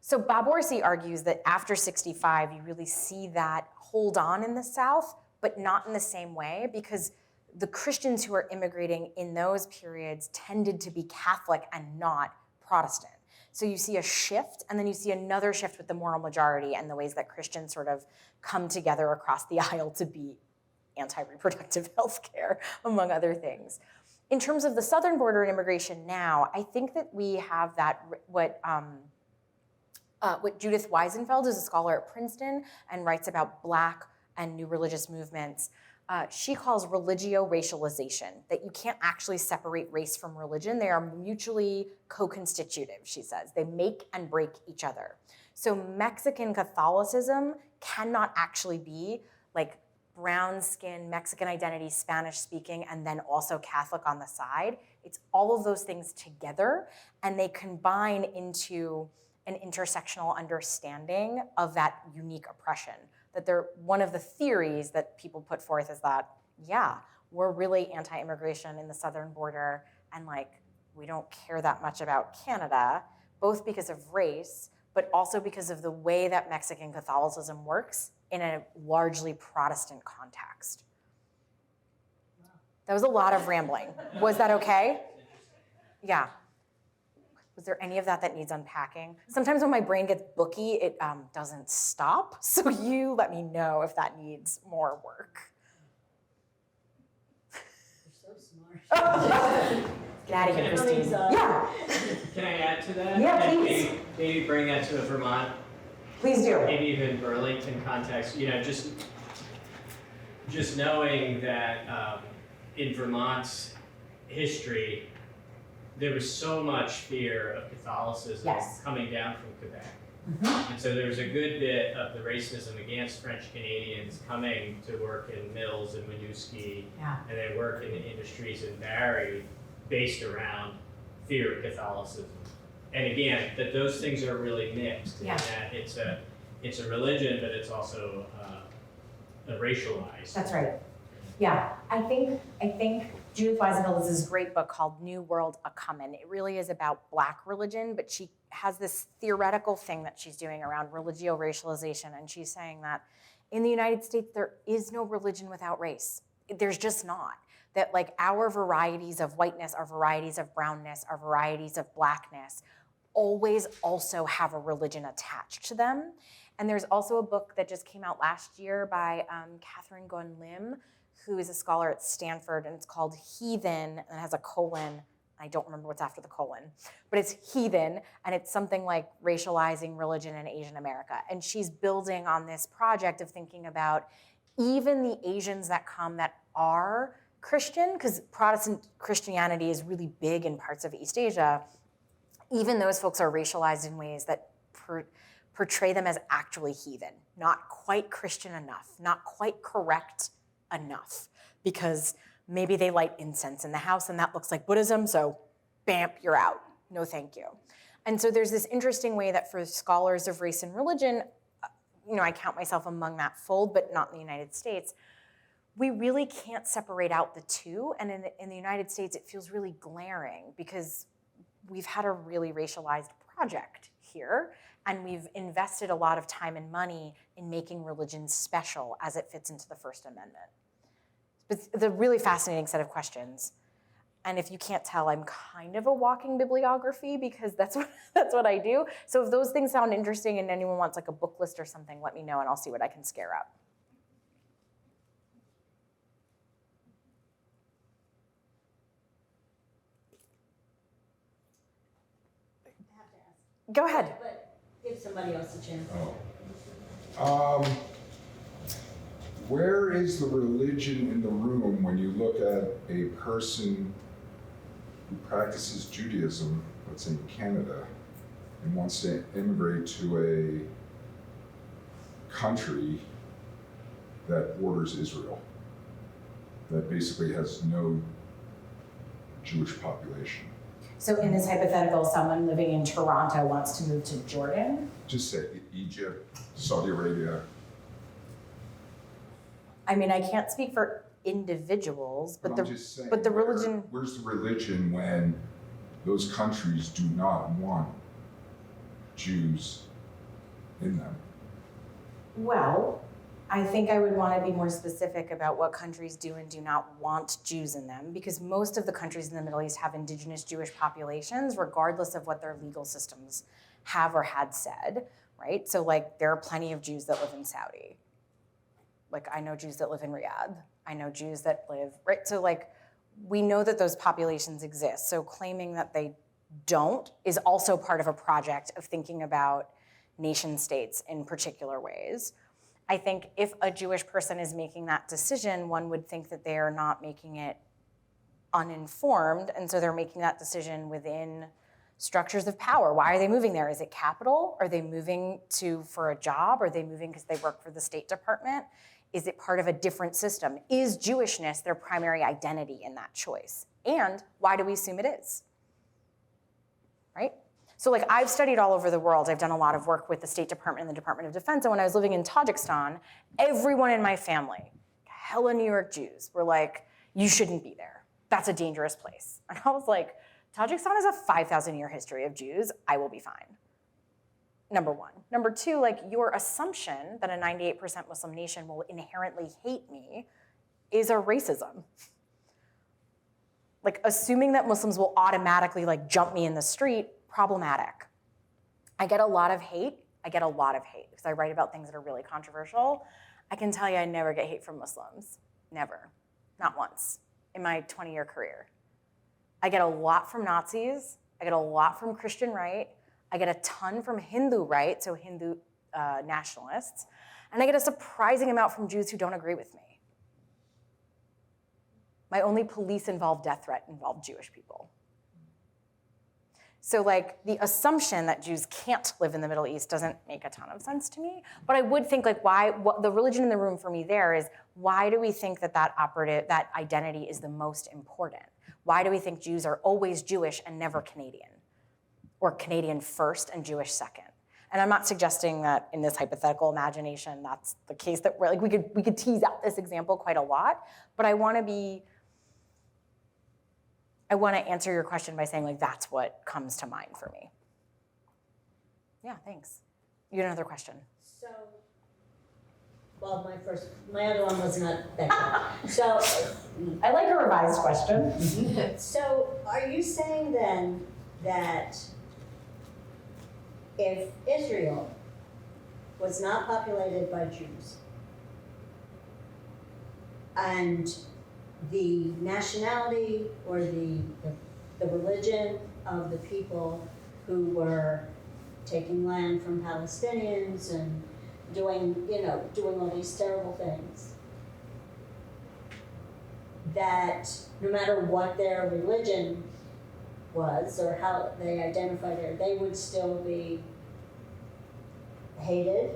So Bob Orsi argues that after 65, you really see that hold on in the South, but not in the same way, because the Christians who are immigrating in those periods tended to be Catholic and not Protestant. So you see a shift, and then you see another shift with the moral majority and the ways that Christians sort of come together across the aisle to be anti-reproductive health care, among other things. In terms of the southern border and immigration now, I think that we have that, what Judith Weisenfeld is a scholar at Princeton and writes about Black and new religious movements. she calls religio-racialization, that you can't actually separate race from religion. They are mutually co-constitutive, she says. They make and break each other. So Mexican Catholicism cannot actually be like brown skin, Mexican identity, Spanish speaking, and then also Catholic on the side. It's all of those things together, and they combine into an intersectional understanding of that unique oppression. That they're, one of the theories that people put forth is that, yeah, we're really anti-immigration in the southern border, and like, we don't care that much about Canada, both because of race, but also because of the way that Mexican Catholicism works in a largely Protestant context. That was a lot of rambling. Was that okay? Yeah. Was there any of that needs unpacking? Sometimes when my brain gets booky, it doesn't stop. So you let me know if that needs more work. You're so smart. Get out of here, Can I- Christine. Yeah, Can I add to that? Yeah, And please. maybe bring that to a Vermont, please do. maybe even Burlington context. You know, just knowing that in Vermont's history, there was so much fear of Catholicism Yes. coming down from Quebec. Mhm. And so there was a good bit of the racism against French Canadians coming to work in mills in Winooski Yeah. and then work in the industries in Barrie based around fear of Catholicism. And again, that those things are really mixed in Yeah. that it's a religion, but it's also racialized. That's right. Yeah, I think Judith Weisenfeld's great book called New World A Comin'. It really is about Black religion, but she has this theoretical thing that she's doing around religio-racialization, and she's saying that in the United States, there is no religion without race. There's just not. That like our varieties of whiteness, our varieties of brownness, our varieties of blackness always also have a religion attached to them. And there's also a book that just came out last year by Catherine Gon Lim, who is a scholar at Stanford, and it's called Heathen, and it has a colon. I don't remember what's after the colon, but it's Heathen, and it's something like racializing religion in Asian America. And she's building on this project of thinking about even the Asians that come that are Christian, because Protestant Christianity is really big in parts of East Asia, even those folks are racialized in ways that portray them as actually heathen, not quite Christian enough, not quite correct enough, because maybe they light incense in the house and that looks like Buddhism, so bam, you're out. No, thank you. And so there's this interesting way that for scholars of race and religion, you know, I count myself among that fold, but not in the United States, we really can't separate out the two. And in the United States, it feels really glaring because we've had a really racialized project here, and we've invested a lot of time and money in making religion special as it fits into the First Amendment. It's a really fascinating set of questions. And if you can't tell, I'm kind of a walking bibliography because that's what I do. So if those things sound interesting and anyone wants like a book list or something, let me know and I'll see what I can scare up. I have to ask, Go ahead. but give somebody else a chance. Where is the religion in the room when you look at a person who practices Judaism, let's say in Canada, and wants to immigrate to a country that borders Israel, that basically has no Jewish population? So in this hypothetical, someone living in Toronto wants to move to Jordan. Just say Egypt, Saudi Arabia. I mean, I can't speak for individuals, but I'm just saying, but the religion. Where's the religion when those countries do not want Jews in them? Well, I think I would want to be more specific about what countries do and do not want Jews in them, because most of the countries in the Middle East have indigenous Jewish populations, regardless of what their legal systems have or had said, right? So like, there are plenty of Jews that live in Saudi. Like, I know Jews that live in Riyadh. I know Jews that live, right? So like, we know that those populations exist. So claiming that they don't is also part of a project of thinking about nation states in particular ways. I think if a Jewish person is making that decision, one would think that they are not making it uninformed, and so they're making that decision within structures of power. Why are they moving there? Is it capital? Are they moving for a job? Are they moving because they work for the State Department? Is it part of a different system? Is Jewishness their primary identity in that choice? And why do we assume it is? Right? So like I've studied all over the world. I've done a lot of work with the State Department and the Department of Defense. And when I was living in Tajikistan, everyone in my family, hella New York Jews, were like, you shouldn't be there. That's a dangerous place. And I was like, Tajikistan has a 5,000-year history of Jews. I will be fine. Number one. Number two, like your assumption that a 98% Muslim nation will inherently hate me is a racism. Like assuming that Muslims will automatically like jump me in the street, problematic. I get a lot of hate because I write about things that are really controversial. I can tell you I never get hate from Muslims. Never. Not once in my 20-year career. I get a lot from Nazis. I get a lot from Christian right. I get a ton from Hindu right, so Hindu nationalists. And I get a surprising amount from Jews who don't agree with me. My only police-involved death threat involved Jewish people. So like the assumption that Jews can't live in the Middle East doesn't make a ton of sense to me. But I would think like what the religion in the room for me there is, why do we think that identity is the most important? Why do we think Jews are always Jewish and never Canadian? Or Canadian first and Jewish second? And I'm not suggesting that in this hypothetical imagination that's the case, that we're, like we could tease out this example quite a lot, but I want to answer your question by saying like that's what comes to mind for me. Yeah, thanks. You had another question. So, well, my other one was not that good. So, I like a revised question. so are you saying then that if Israel was not populated by Jews and the nationality or the religion of the people who were taking land from Palestinians and doing all these terrible things, that no matter what their religion was or how they identified it, they would still be hated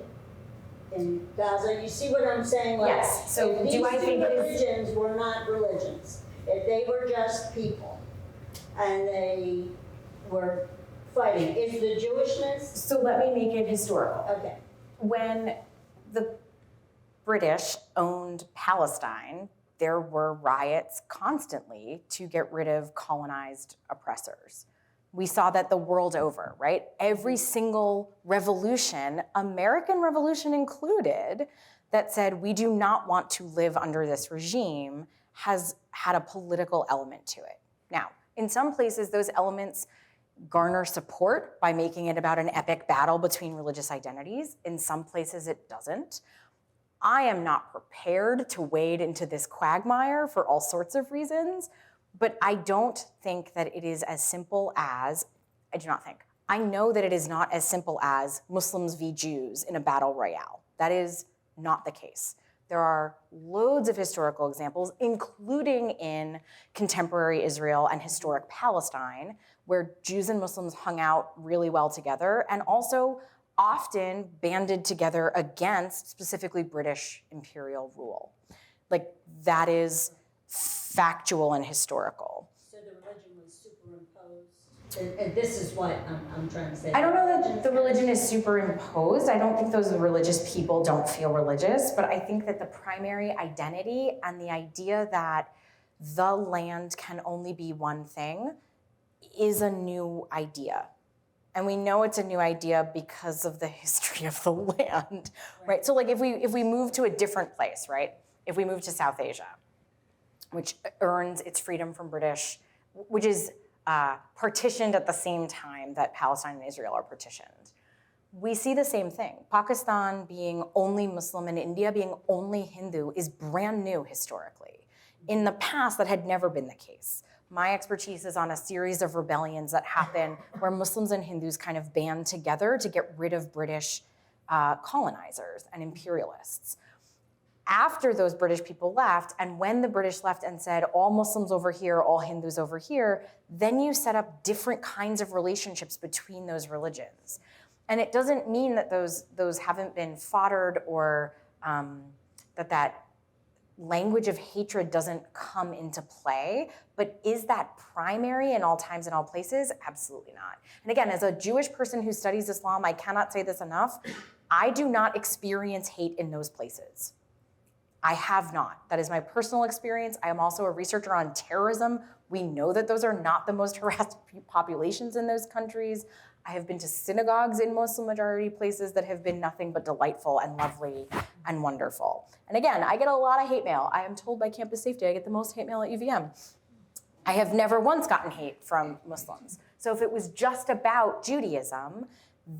in Gaza? You see what I'm saying? Like, Yes. So if do I these think two it is? religions were not religions, if they were just people and they were fighting, is the Jewishness? So let me make it historical. Okay. When the British owned Palestine, there were riots constantly to get rid of colonized oppressors. We saw that the world over, right? Every single revolution, American Revolution included, that said we do not want to live under this regime has had a political element to it. Now, in some places, those elements garner support by making it about an epic battle between religious identities. In some places, it doesn't. I am not prepared to wade into this quagmire for all sorts of reasons, but I don't think that it is as simple as, I know that it is not as simple as Muslims v. Jews in a battle royale. That is not the case. There are loads of historical examples, including in contemporary Israel and historic Palestine, where Jews and Muslims hung out really well together and also often banded together against specifically British imperial rule. Like that is factual and historical. So the religion was superimposed. And this is what I'm trying to say. I don't know that the religion is superimposed. I don't think those religious people don't feel religious, but I think that the primary identity and the idea that the land can only be one thing is a new idea. And we know it's a new idea because of the history of the land, right? So like if we move to a different place, right? If we move to South Asia, which earns its freedom from British, which is partitioned at the same time that Palestine and Israel are partitioned, we see the same thing. Pakistan being only Muslim and India being only Hindu is brand new historically. In the past, that had never been the case. My expertise is on a series of rebellions that happen where Muslims and Hindus kind of band together to get rid of British colonizers and imperialists. After those British people left, and when the British left and said, all Muslims over here, all Hindus over here, then you set up different kinds of relationships between those religions. And it doesn't mean that those haven't been foddered or that language of hatred doesn't come into play, but is that primary in all times and all places? Absolutely not. And again, as a Jewish person who studies Islam, I cannot say this enough, I do not experience hate in those places. I have not. That is my personal experience. I am also a researcher on terrorism. We know that those are not the most harassed populations in those countries. I have been to synagogues in Muslim majority places that have been nothing but delightful and lovely and wonderful. And again, I get a lot of hate mail. I am told by Campus Safety I get the most hate mail at UVM. I have never once gotten hate from Muslims. So if it was just about Judaism,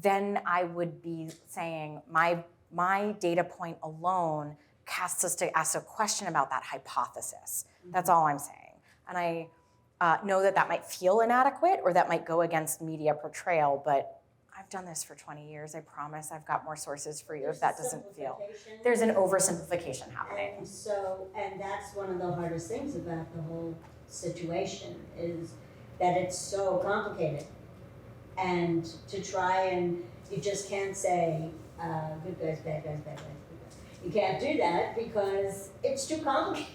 then I would be saying my data point alone casts us to ask a question about that hypothesis. That's all I'm saying. And I know that might feel inadequate or that might go against media portrayal, but I've done this for 20 years. I promise I've got more sources for you if that doesn't feel. There's an oversimplification happening. And that's one of the hardest things about the whole situation is that it's so complicated. And to try and, you just can't say, good guys, bad guys, bad guys, good guys. You can't do that because it's too complicated.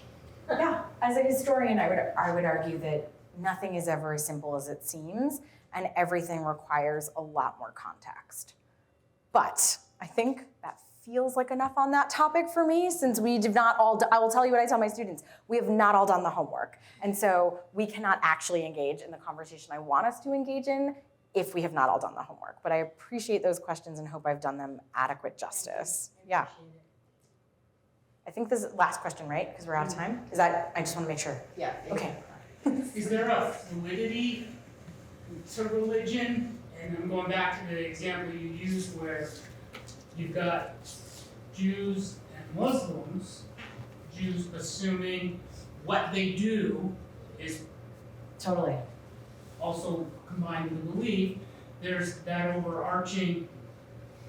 Yeah, as a historian, I would argue that nothing is ever as simple as it seems, and everything requires a lot more context. But I think that feels like enough on that topic for me, since we did not all, I will tell you what I tell my students, we have not all done the homework. And so we cannot actually engage in the conversation I want us to engage in if we have not all done the homework. But I appreciate those questions and hope I've done them adequate justice. Yeah. I think this is the last question, right? Because we're out of time. Is that, I just want to make sure. Yeah. Okay. Is there a fluidity to religion? And I'm going back to the example you used where you've got Jews and Muslims, Jews assuming what they do is Totally. also combined with a belief. There's that overarching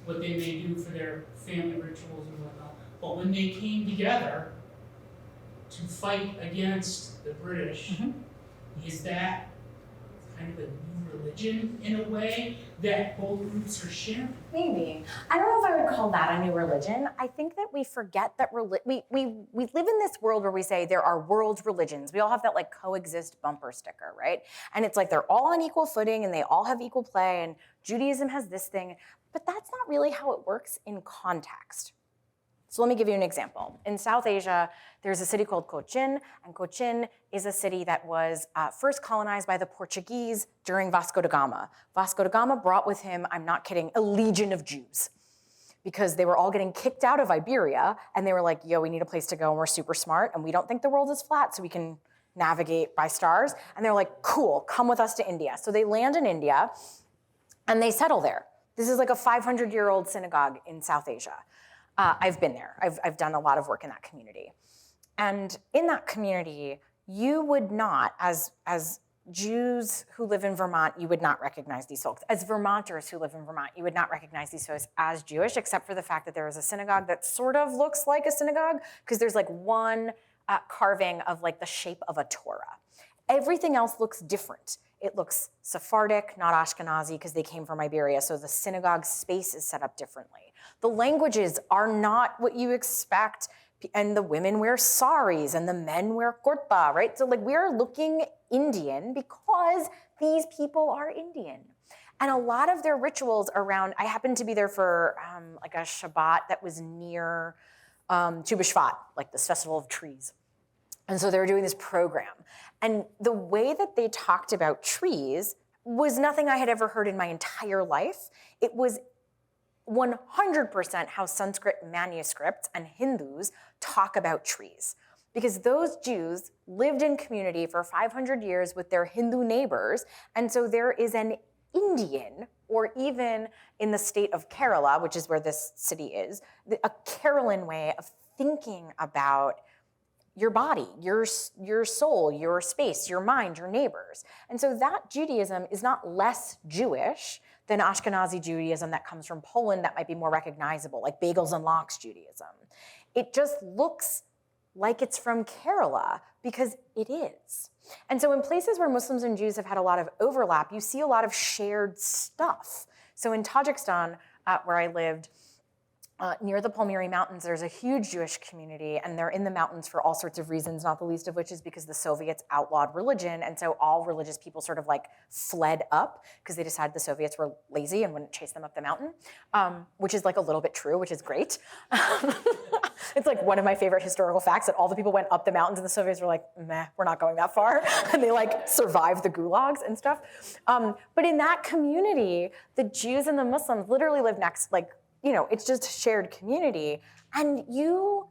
what they may do for their family rituals and whatnot. But when they came together to fight against the British, is that kind of a new religion in a way that both groups are sharing? Maybe. I don't know if I would call that a new religion. I think that we forget that we live in this world where we say there are world religions. We all have that like coexist bumper sticker, right? And it's like they're all on equal footing and they all have equal play and Judaism has this thing, but that's not really how it works in context. So let me give you an example. In South Asia, there's a city called Cochin, and Cochin is a city that was first colonized by the Portuguese during Vasco da Gama. Vasco da Gama brought with him, I'm not kidding, a legion of Jews because they were all getting kicked out of Iberia, and they were like, yo, we need a place to go, and we're super smart, and we don't think the world is flat, so we can navigate by stars. And they're like, cool, come with us to India. So they land in India, and they settle there. This is like a 500-year-old synagogue in South Asia. I've been there. I've done a lot of work in that community. And in that community, you would not, as Jews who live in Vermont, you would not recognize these folks. As Vermonters who live in Vermont, you would not recognize these folks as Jewish, except for the fact that there is a synagogue that sort of looks like a synagogue, because there's like one carving of like the shape of a Torah. Everything else looks different. It looks Sephardic, not Ashkenazi, because they came from Iberia, so the synagogue space is set up differently. The languages are not what you expect, and the women wear saris, and the men wear kurta, right? So like we're looking Indian because these people are Indian. And a lot of their rituals around, I happened to be there for like a Shabbat that was near Tu B'Shvat, like this festival of trees. And so they were doing this program. And the way that they talked about trees was nothing I had ever heard in my entire life. It was 100% how Sanskrit manuscripts and Hindus talk about trees. Because those Jews lived in community for 500 years with their Hindu neighbors. And so there is an Indian, or even in the state of Kerala, which is where this city is, a Kerala way of thinking about your body, your soul, your space, your mind, your neighbors. And so that Judaism is not less Jewish than Ashkenazi Judaism that comes from Poland that might be more recognizable, like Bagels and Lox Judaism. It just looks like it's from Kerala because it is. And so in places where Muslims and Jews have had a lot of overlap, you see a lot of shared stuff. So in Tajikistan, where I lived, near the Palmyra Mountains, there's a huge Jewish community, and they're in the mountains for all sorts of reasons, not the least of which is because the Soviets outlawed religion, and so all religious people sort of like fled up because they decided the Soviets were lazy and wouldn't chase them up the mountain, which is like a little bit true, which is great. It's like one of my favorite historical facts that all the people went up the mountains and the Soviets were like, meh, we're not going that far. And they like survived the gulags and stuff. But in that community, the Jews and the Muslims literally live next, like, you know, it's just a shared community. And you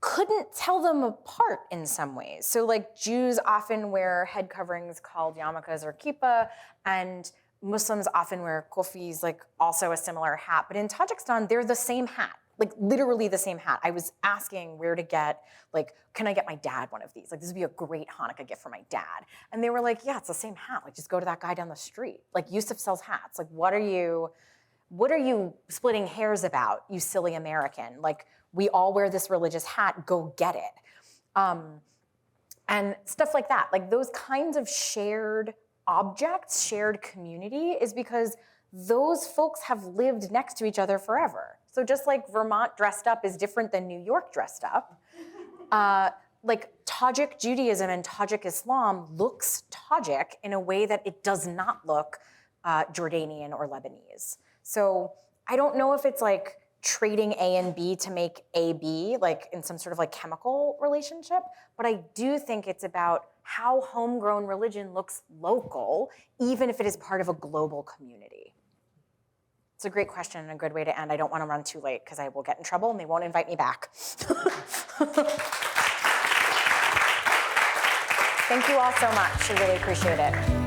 couldn't tell them apart in some ways. So like Jews often wear head coverings called yarmulkes or kippah, and Muslims often wear kofis, like also a similar hat. But in Tajikistan, they're the same hat, like literally the same hat. I was asking where to get, like, can I get my dad one of these? Like, this would be a great Hanukkah gift for my dad. And they were like, yeah, it's the same hat. Like, just go to that guy down the street. Like, Yusuf sells hats. Like, what are you splitting hairs about, you silly American? Like, we all wear this religious hat, go get it. And stuff like that. Like, those kinds of shared objects, shared community, is because those folks have lived next to each other forever. So just like Vermont dressed up is different than New York dressed up, like Tajik Judaism and Tajik Islam looks Tajik in a way that it does not look Jordanian or Lebanese. So I don't know if it's like trading A and B to make AB, like in some sort of like chemical relationship, but I do think it's about how homegrown religion looks local, even if it is part of a global community. It's a great question and a good way to end. I don't want to run too late because I will get in trouble and they won't invite me back. Thank you all so much. I really appreciate it.